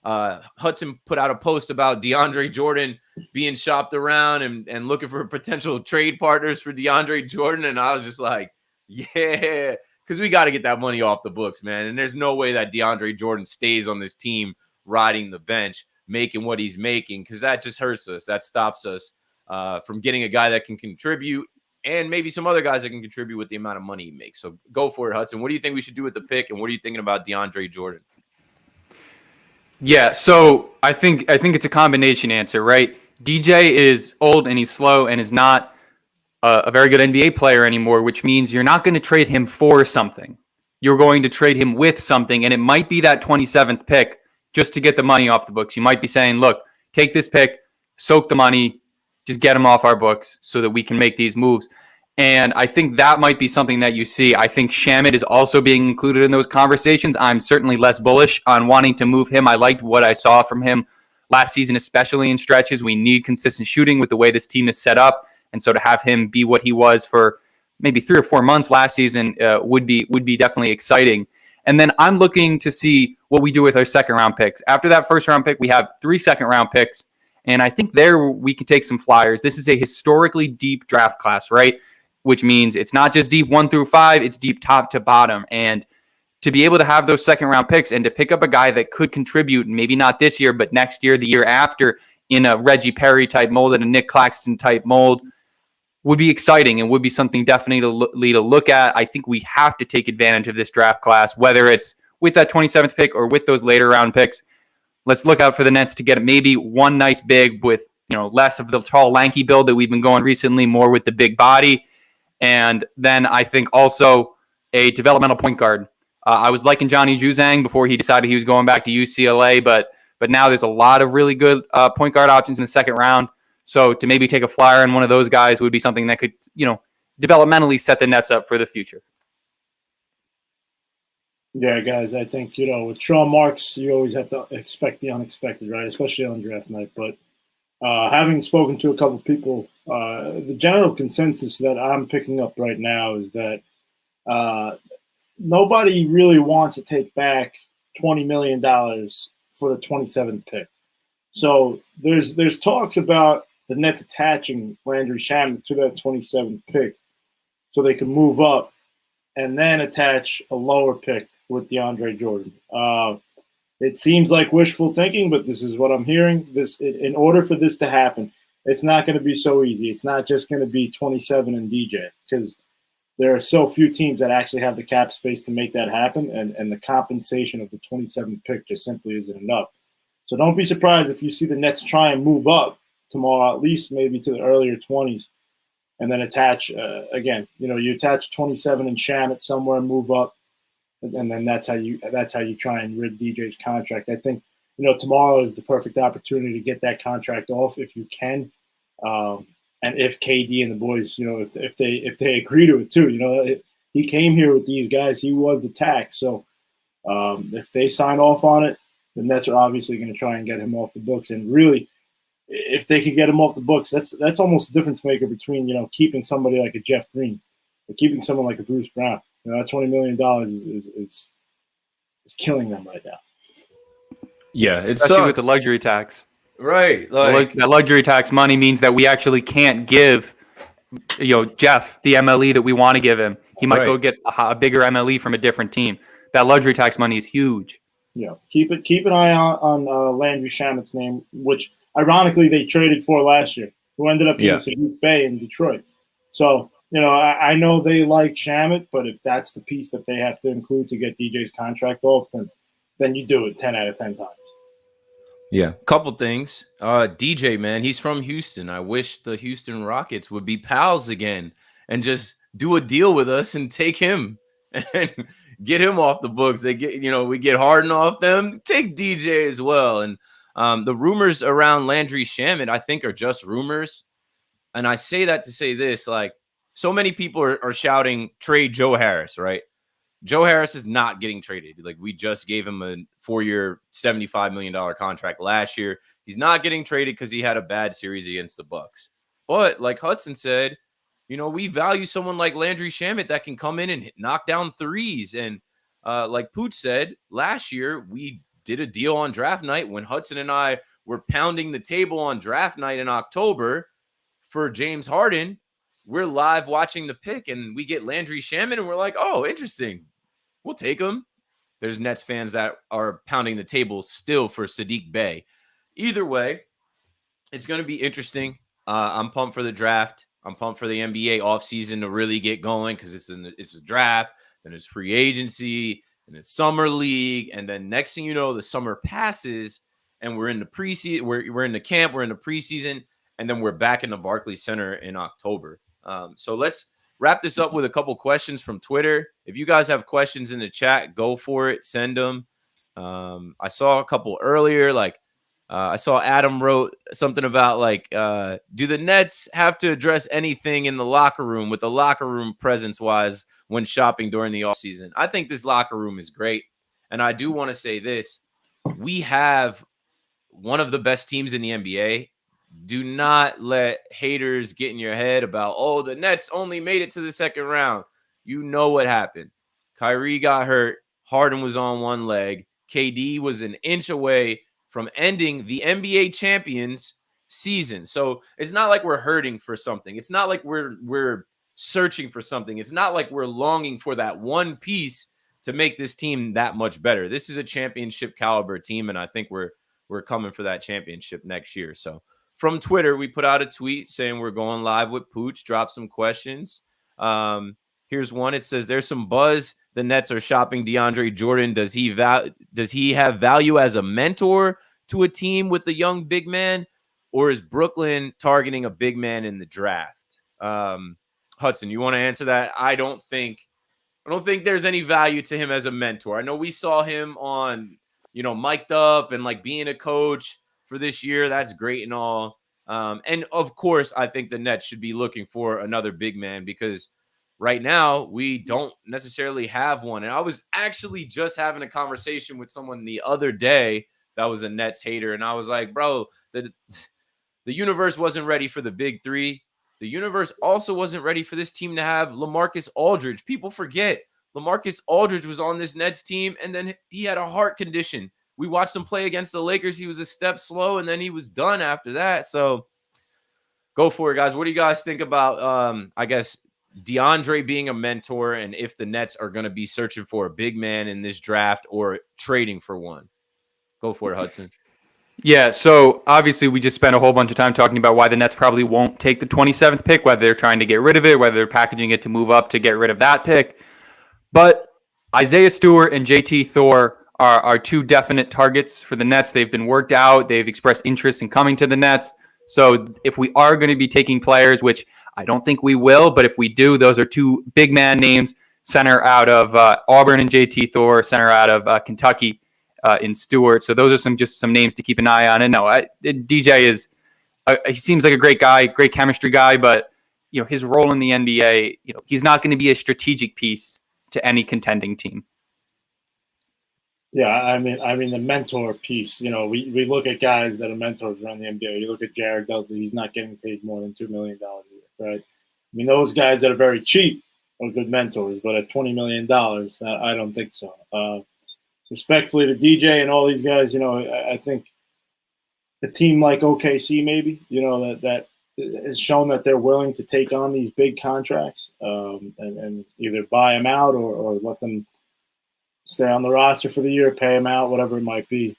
Hudson put out a post about DeAndre Jordan being shopped around and looking for potential trade partners for DeAndre Jordan. And I was just like, yeah, because we got to get that money off the books, man. And there's no way that DeAndre Jordan stays on this team riding the bench, making what he's making, because that just hurts us. That stops us from getting a guy that can contribute and maybe some other guys that can contribute with the amount of money he makes. So go for it, Hudson. What do you think we should do with the pick, and what are you thinking about DeAndre Jordan? Yeah, so I think it's a combination answer, right? DJ is old and he's slow and is not a very good NBA player anymore, which means you're not going to trade him for something. You're going to trade him with something, and it might be that 27th pick just to get the money off the books. You might be saying, look, take this pick, soak the money, just get him off our books so that we can make these moves. And I think that might be something that you see. I think Shamet is also being included in those conversations. I'm certainly less bullish on wanting to move him. I liked what I saw from him last season, especially in stretches. We need consistent shooting with the way this team is set up. And so to have him be what he was for maybe 3 or 4 months last season would be definitely exciting. And then I'm looking to see what we do with our second-round picks. After that first-round pick, we have 3 second-round picks. And I think there we can take some flyers. This is a historically deep draft class, right? Which means it's not just deep 1 through 5, it's deep top to bottom. And to be able to have those second round picks and to pick up a guy that could contribute, maybe not this year, but next year, the year after, in a Reggie Perry type mold and a Nick Claxton type mold, would be exciting and would be something definitely to look at. I think we have to take advantage of this draft class, whether it's with that 27th pick or with those later round picks. Let's look out for the Nets to get maybe one nice big with, less of the tall, lanky build that we've been going recently, more with the big body. And then I think also a developmental point guard. I was liking Johnny Juzang before he decided he was going back to UCLA, but now there's a lot of really good point guard options in the second round. So to maybe take a flyer on one of those guys would be something that could, developmentally set the Nets up for the future. Yeah, guys, I think, with Sean Marks, you always have to expect the unexpected, right? Especially on draft night. But having spoken to a couple of people, the general consensus that I'm picking up right now is that nobody really wants to take back $20 million for the 27th pick. So there's talks about the Nets attaching Landry Shamet to that 27th pick so they can move up and then attach a lower pick with DeAndre Jordan. It seems like wishful thinking, but this is what I'm hearing. In order for this to happen, it's not going to be so easy. It's not just going to be 27 and DJ, because there are so few teams that actually have the cap space to make that happen, and the compensation of the 27th pick just simply isn't enough. So don't be surprised if you see the Nets try and move up tomorrow, at least maybe to the earlier 20s, and then attach again. You attach 27 and Shamet somewhere, move up, and then that's how you try and rid DJ's contract. I think tomorrow is the perfect opportunity to get that contract off if you can, and if KD and the boys, if they agree to it too. He came here with these guys. He was the tax. So if they sign off on it, the Nets are obviously going to try and get him off the books. And really, if they could get him off the books, that's almost a difference maker between keeping somebody like a Jeff Green or keeping someone like a Bruce Brown. That $20 million is killing them right now. Yeah, it's especially with the luxury tax. Right, that luxury tax money means that we actually can't give, Jeff the MLE that we want to give him. He might go get a bigger MLE from a different team. That luxury tax money is huge. Yeah, keep an eye on Landry Shamet's name, which ironically they traded for last year, who ended up being Sadiq Bey in Detroit. So I know they like Shamet, but if that's the piece that they have to include to get DJ's contract off, then you do it 10 out of 10 times. Yeah, couple things. DJ, man, he's from Houston. I wish the Houston Rockets would be pals again and just do a deal with us and take him and get him off the books. They get, we get Harden off them. Take DJ as well. And the rumors around Landry Shamet, I think, are just rumors. And I say that to say this, so many people are shouting trade Joe Harris, right? Joe Harris is not getting traded. We just gave him a 4-year, $75 million contract last year. He's not getting traded because he had a bad series against the Bucks. But like Hudson said, we value someone like Landry Shamet that can come in and knock down threes. And like Pooch said, last year we did a deal on draft night when Hudson and I were pounding the table on draft night in October for James Harden. We're live watching the pick, and we get Landry Shamet, and we're like, oh, interesting. We'll take him. There's Nets fans that are pounding the table still for Sadiq Bey. Either way, it's going to be interesting. I'm pumped for the draft. I'm pumped for the NBA offseason to really get going because it's a draft, then it's free agency, and it's summer league, and then next thing you know, the summer passes, and we're in the preseason. We're in the camp. We're in the preseason, and then we're back in the Barclays Center in October. So let's wrap this up with a couple questions from Twitter. If you guys have questions in the chat, go for it. Send them. I saw a couple earlier, like I saw Adam wrote something about like, do the Nets have to address anything in the locker room with the locker room presence wise when shopping during the offseason? I think this locker room is great. And I do want to say this. We have one of the best teams in the NBA. Do not let haters get in your head about, oh, the Nets only made it to the second round. You know what happened. Kyrie got hurt. Harden was on one leg. KD was an inch away from ending the NBA champions season. So it's not like we're hurting for something. It's not like we're searching for something. It's not like we're longing for that one piece to make this team that much better. This is a championship caliber team, and I think we're coming for that championship next year. So from Twitter, we put out a tweet saying we're going live with Pooch. Drop some questions. Here's one. It says there's some buzz. The Nets are shopping DeAndre Jordan. Does he have value as a mentor to a team with a young big man, or is Brooklyn targeting a big man in the draft? Hudson, you want to answer that? I don't think there's any value to him as a mentor. I know we saw him on, mic'd up and like being a coach for this year. That's great and all. And of course, I think the Nets should be looking for another big man because right now we don't necessarily have one. And I was actually just having a conversation with someone the other day that was a Nets hater. And I was like, bro, the universe wasn't ready for the big three. The universe also wasn't ready for this team to have LaMarcus Aldridge. People forget LaMarcus Aldridge was on this Nets team, and then he had a heart condition. We watched him play against the Lakers. He was a step slow, and then he was done after that. So go for it, guys. What do you guys think about, I guess, DeAndre being a mentor and if the Nets are going to be searching for a big man in this draft or trading for one? Go for it, Hudson. Yeah, so obviously we just spent a whole bunch of time talking about why the Nets probably won't take the 27th pick, whether they're trying to get rid of it, whether they're packaging it to move up to get rid of that pick. But Isaiah Stewart and JT Thor are two definite targets for the Nets. They've been worked out. They've expressed interest in coming to the Nets. So if we are going to be taking players, which I don't think we will, but if we do, those are two big man names, center out of Auburn and JT Thor, center out of Kentucky. In Stewart. So those are some names to keep an eye on. And no, DJ is he seems like a great guy, great chemistry guy, but his role in the NBA, he's not going to be a strategic piece to any contending team. Yeah, I mean the mentor piece. We look at guys that are mentors around the NBA. You look at Jared Dudley; he's not getting paid more than $2 million a year, right? I mean, those guys that are very cheap are good mentors, but at $20 million, I don't think so. Respectfully to DJ and all these guys, I think a team like OKC maybe, that has shown that they're willing to take on these big contracts and either buy them out or let them stay on the roster for the year, pay them out, whatever it might be.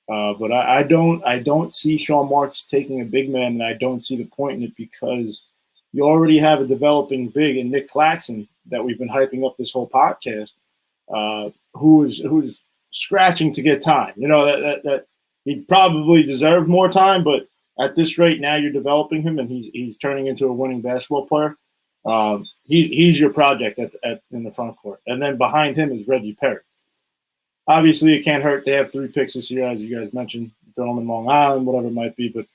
But I don't see Sean Marks taking a big man, and I don't see the point in it because you already have a developing big in Nick Claxton that we've been hyping up this whole podcast, who's scratching to get time. That he probably deserved more time, but at this rate now you're developing him and he's turning into a winning basketball player. He's your project in the front court, and then behind him is Reggie Perry. Obviously, it can't hurt. They have 3 picks this year, as you guys mentioned. Throw them in Long Island, whatever it might be. But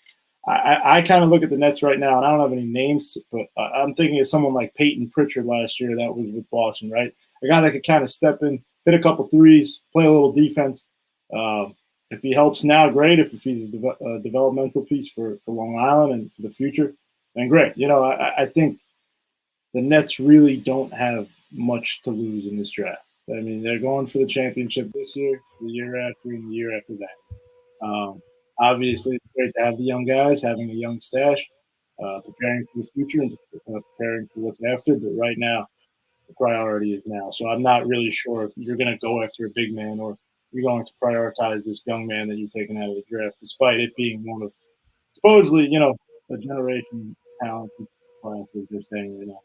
I kind of look at the Nets right now, and I don't have any names, but I'm thinking of someone like Peyton Pritchard last year that was with Boston, right? A guy that could kind of step in, hit a couple threes, play a little defense. If he helps now, great. If he's a developmental piece for Long Island and for the future, then great. I think the Nets really don't have much to lose in this draft. I mean, they're going for the championship this year, the year after, and the year after that. Obviously, it's great to have the young guys, having a young stash, preparing for the future and preparing for what's after. But right now, the priority is now. So I'm not really sure if you're going to go after a big man or you're going to prioritize this young man that you're taking out of the draft, despite it being one of supposedly, a generation talented classes they're saying right now.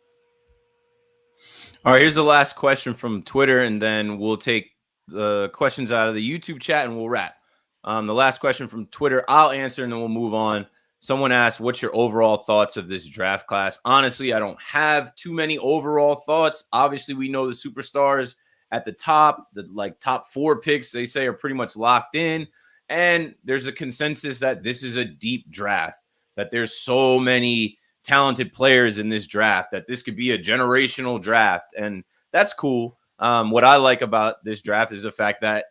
All right, here's the last question from Twitter, and then we'll take the questions out of the YouTube chat and we'll wrap. The last question from Twitter, I'll answer, and then we'll move on. Someone asked, what's your overall thoughts of this draft class? Honestly, I don't have too many overall thoughts. Obviously, we know the superstars at the top, the top 4 picks, they say, are pretty much locked in. And there's a consensus that this is a deep draft, that there's so many talented players in this draft, that this could be a generational draft. And that's cool. What I like about this draft is the fact that,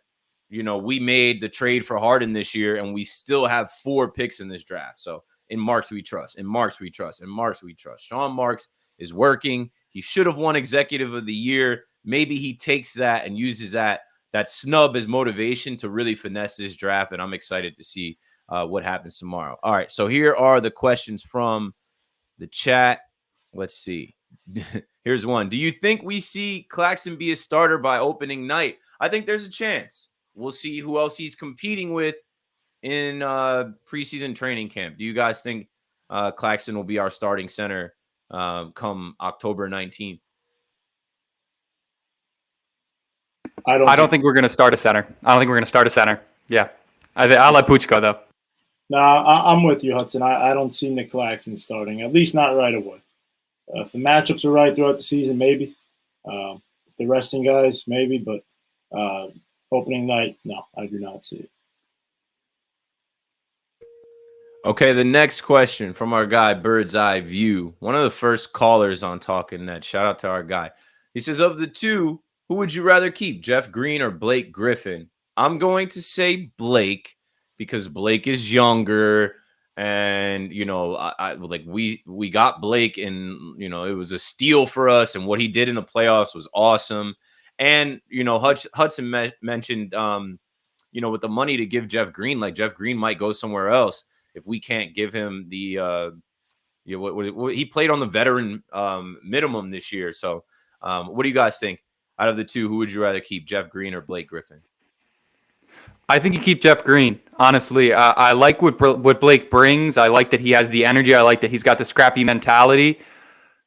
we made the trade for Harden this year, and we still have 4 picks in this draft. So in Marks, we trust. In Marks, we trust. In Marks, we trust. Sean Marks is working. He should have won Executive of the Year. Maybe he takes that and uses that snub as motivation to really finesse this draft, and I'm excited to see what happens tomorrow. All right, so here are the questions from the chat. Let's see. Here's one. Do you think we see Claxton be a starter by opening night? I think there's a chance. We'll see who else he's competing with in preseason training camp. Do you guys think Claxton will be our starting center come October 19th? I don't think we're going to start a center. Yeah. I'll let Pooch go, though. No, I'm with you, Hudson. I don't see Nick Claxton starting, at least not right away. If the matchups are right throughout the season, maybe. If they're resting guys, maybe. But opening night, no, I do not see it. Okay, the next question from our guy, Bird's Eye View. One of the first callers on Talking Net. Shout out to our guy. He says, of the two, who would you rather keep, Jeff Green or Blake Griffin? I'm going to say Blake because Blake is younger. And, we got Blake, and, it was a steal for us. And what he did in the playoffs was awesome. And, Hudson mentioned, with the money to give Jeff Green, Jeff Green might go somewhere else if we can't give him the, what he played on the veteran minimum this year. So what do you guys think? Out of the two, who would you rather keep, Jeff Green or Blake Griffin? I think you keep Jeff Green. Honestly, I like what Blake brings. I like that he has the energy. I like that he's got the scrappy mentality.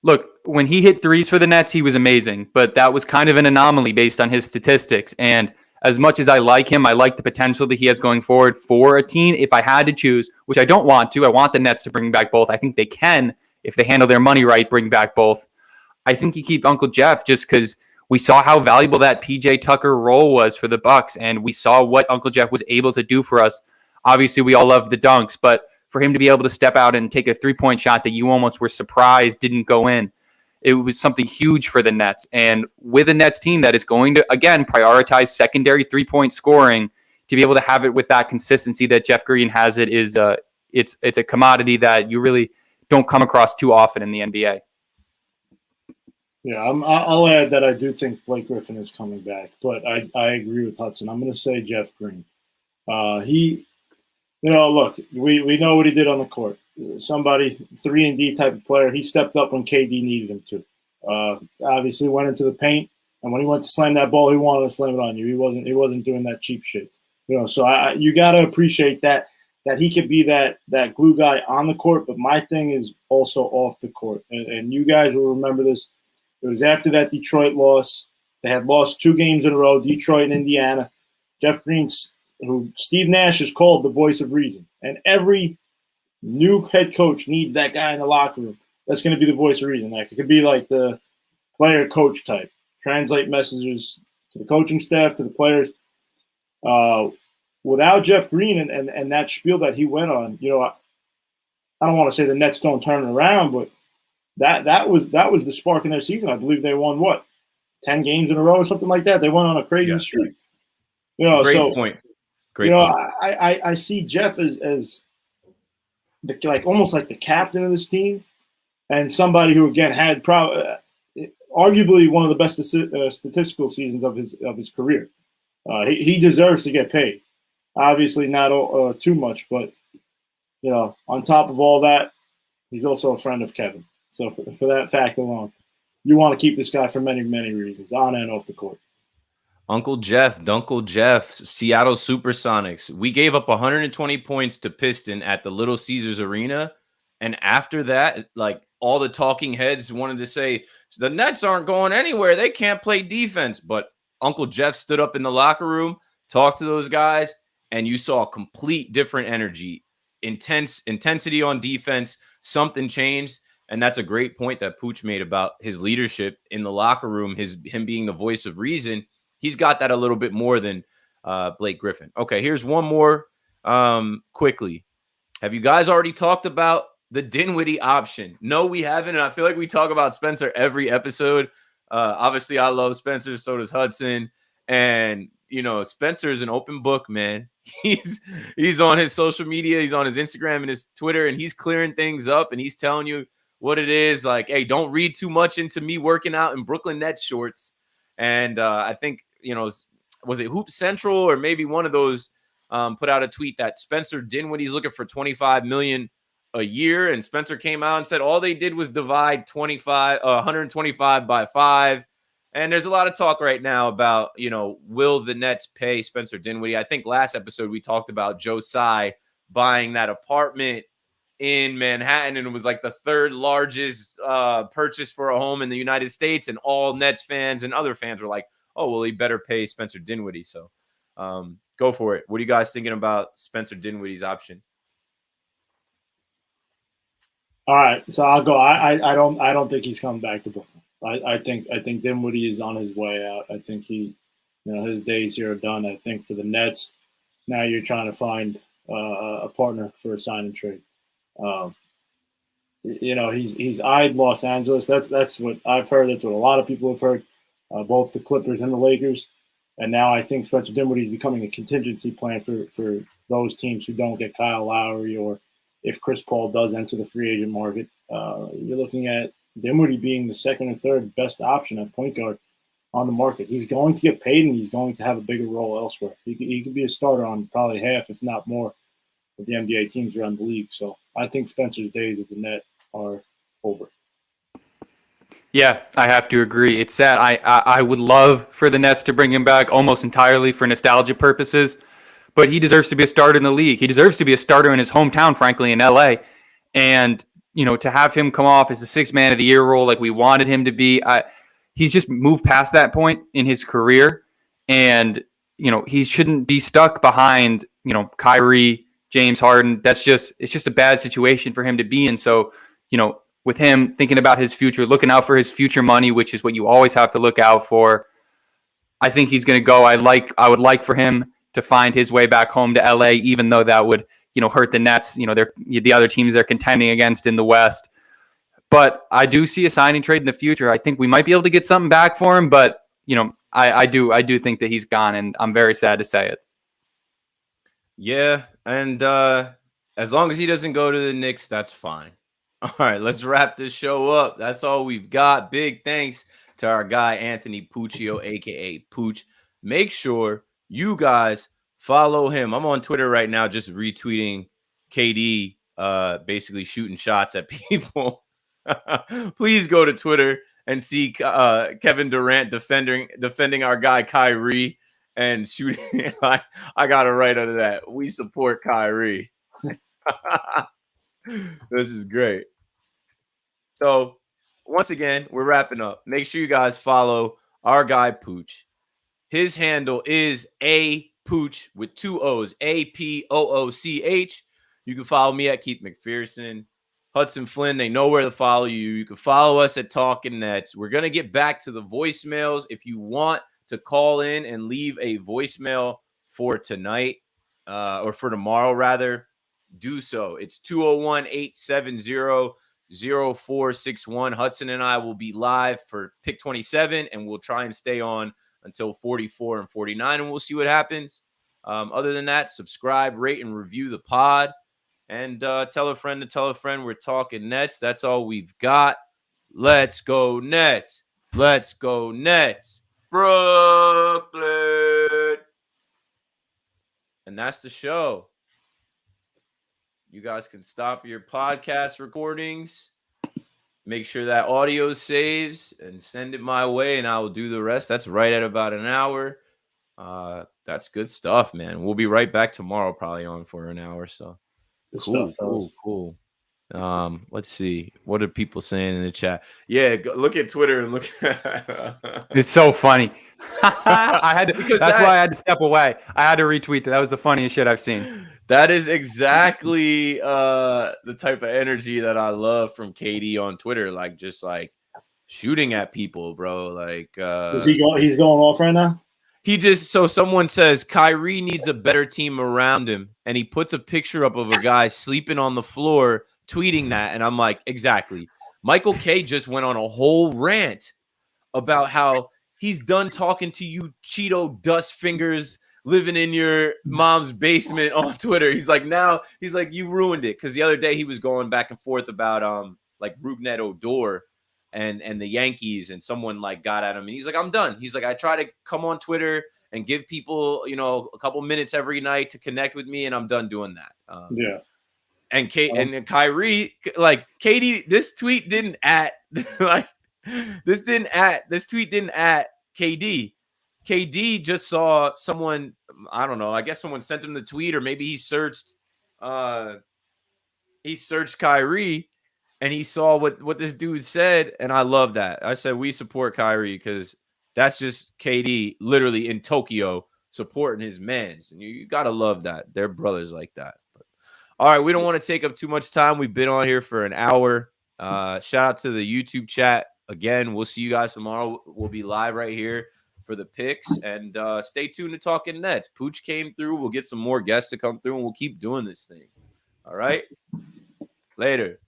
Look, when he hit threes for the Nets, he was amazing, but that was kind of an anomaly based on his statistics. And as much as I like him, I like the potential that he has going forward for a team. If I had to choose, which I don't want to, I want the Nets to bring back both. I think they can, if they handle their money right, bring back both. I think you keep Uncle Jeff just because we saw how valuable that PJ Tucker role was for the Bucks, and we saw what Uncle Jeff was able to do for us. Obviously, we all love the dunks, but for him to be able to step out and take a three-point shot that you almost were surprised didn't go in, it was something huge for the Nets. And with a Nets team that is going to, again, prioritize secondary three-point scoring, to be able to have it with that consistency that Jeff Green has it's a commodity that you really don't come across too often in the NBA. Yeah, I'll add that I do think Blake Griffin is coming back, but I agree with Hudson. I'm going to say Jeff Green. Look, we know what he did on the court. Somebody 3-and-D type of player. He stepped up when KD needed him to. Obviously went into the paint, and when he went to slam that ball, he wanted to slam it on you. He wasn't doing that cheap shit. So you got to appreciate that he could be that glue guy on the court. But my thing is also off the court, and you guys will remember this. It was after that Detroit loss. They had lost 2 games in a row, Detroit and Indiana. Jeff Green, who Steve Nash is called the voice of reason. And every new head coach needs that guy in the locker room. That's going to be the voice of reason. It could be like the player coach type. Translate messages to the coaching staff, to the players. Without Jeff Green and that spiel that he went on, I don't want to say the Nets don't turn it around, but that was the spark in their season. I believe they won 10 games in a row or something like that. They went on a crazy streak. Great point. Great point. I see Jeff as almost like the captain of this team, and somebody who again had arguably one of the best statistical seasons of his career. He deserves to get paid. Obviously, not too much, but on top of all that, he's also a friend of Kevin. So for that fact alone, you want to keep this guy for many, many reasons, on and off the court. Uncle Jeff, Seattle Supersonics. We gave up 120 points to Piston at the Little Caesars Arena. And after that, like all the talking heads wanted to say, the Nets aren't going anywhere. They can't play defense. But Uncle Jeff stood up in the locker room, talked to those guys, and you saw a complete different energy, intensity on defense. Something changed. And that's a great point that Pooch made about his leadership in the locker room, him being the voice of reason. He's got that a little bit more than Blake Griffin. Okay, here's one more quickly. Have you guys already talked about the Dinwiddie option? No, we haven't. And I feel like we talk about Spencer every episode. Obviously, I love Spencer. So does Hudson. And, Spencer is an open book, man. He's on his social media. He's on his Instagram and his Twitter, and he's clearing things up, and he's telling you what it is. Like, hey, don't read too much into me working out in Brooklyn Nets shorts. And I think, was it Hoop Central or maybe one of those put out a tweet that Spencer Dinwiddie's looking for $25 million a year. And Spencer came out and said all they did was divide 125 by 5. And there's a lot of talk right now about, will the Nets pay Spencer Dinwiddie? I think last episode we talked about Joe Tsai buying that apartment in Manhattan, and it was like the third largest purchase for a home in the United States. And all Nets fans and other fans were like, oh, well, he better pay Spencer Dinwiddie. So go for it. What are you guys thinking about Spencer Dinwiddie's option? All right, so I'll go. I don't think he's coming back to Brooklyn. I think Dinwiddie is on his way out. I think his days here are done. I think for the Nets, now you're trying to find a partner for a sign and trade. He's eyed Los Angeles. That's what I've heard. That's what a lot of people have heard, both the Clippers and the Lakers. And now I think Spencer Dinwiddie is becoming a contingency plan for those teams who don't get Kyle Lowry, or if Chris Paul does enter the free agent market. You're looking at Dinwiddie being the second or third best option at point guard on the market. He's going to get paid, and he's going to have a bigger role elsewhere. He could be a starter on probably half, if not more, of the NBA teams around the league. So I think Spencer's days as a Net are over. Yeah, I have to agree. It's sad. I would love for the Nets to bring him back almost entirely for nostalgia purposes, but he deserves to be a starter in the league. He deserves to be a starter in his hometown, frankly, in LA. And, to have him come off as the sixth man of the year role like we wanted him to be, he's just moved past that point in his career. And, he shouldn't be stuck behind, Kyrie, James Harden. It's just a bad situation for him to be in. So, with him thinking about his future, looking out for his future money, which is what you always have to look out for, I think he's going to go. I would like for him to find his way back home to LA, even though that would, hurt the Nets, they're the other teams they're contending against in the West. But I do see a signing trade in the future. I think we might be able to get something back for him, but I do think that he's gone, and I'm very sad to say it. Yeah, and as long as he doesn't go to the Knicks, that's fine. All right, let's wrap this show up. That's all we've got. Big thanks to our guy, Anthony Puccio, a.k.a. Pooch. Make sure you guys follow him. I'm on Twitter right now just retweeting KD, basically shooting shots at people. Please go to Twitter and see Kevin Durant defending our guy Kyrie and shooting. I got to write under that. We support Kyrie. This is great. So, once again, we're wrapping up. Make sure you guys follow our guy Pooch. His handle is A Pooch with 2 O's, APOOCH. You can follow me at Keith McPherson. Hudson Flynn, they know where to follow you. You can follow us at Talking Nets. We're going to get back to the voicemails. If you want to call in and leave a voicemail for tonight, or for tomorrow, rather, do so. It's 201-870-0461. Hudson and I will be live for pick 27, and we'll try and stay on until 44 and 49, and we'll see what happens. Other than that, subscribe, rate, and review the pod, and tell a friend to tell a friend we're talking Nets. That's all we've got. Let's go Nets. Let's go Nets. Brooklyn. And that's the show. You guys can stop your podcast recordings. Make sure that audio saves and send it my way, and I will do the rest. That's right at about an hour. That's good stuff, man. We'll be right back tomorrow, probably on for an hour. So cool. Let's see. What are people saying in the chat? Yeah, look at Twitter and look. It's so funny. I had to, that's why I had to step away. I had to retweet that. That was the funniest shit I've seen. That is exactly the type of energy that I love from KD on Twitter. Like just like shooting at people, bro. Like he's going off right now? So someone says Kyrie needs a better team around him, and he puts a picture up of a guy sleeping on the floor, tweeting that, and I'm like, exactly. Michael K just went on a whole rant about how he's done talking to you Cheeto dust fingers living in your mom's basement on Twitter. He's like, you ruined it. Because the other day he was going back and forth about like Rugnet Odor and the Yankees, and someone like got at him, and he's like, I'm done. He's like, I try to come on Twitter and give people, a couple minutes every night to connect with me, and I'm done doing that. And and Kyrie, like KD, this tweet didn't at like this tweet didn't at KD. KD just saw someone, I don't know, I guess someone sent him the tweet, or maybe he searched Kyrie, and he saw what this dude said, and I love that. I said we support Kyrie because that's just KD literally in Tokyo supporting his mans, and you gotta love that. They're brothers like that. But, all right, we don't want to take up too much time. We've been on here for an hour. Shout out to the YouTube chat again. We'll see you guys tomorrow. We'll be live right here for the picks, and stay tuned to Talking Nets. Pooch came through. We'll get some more guests to come through, and we'll keep doing this thing. All right, later.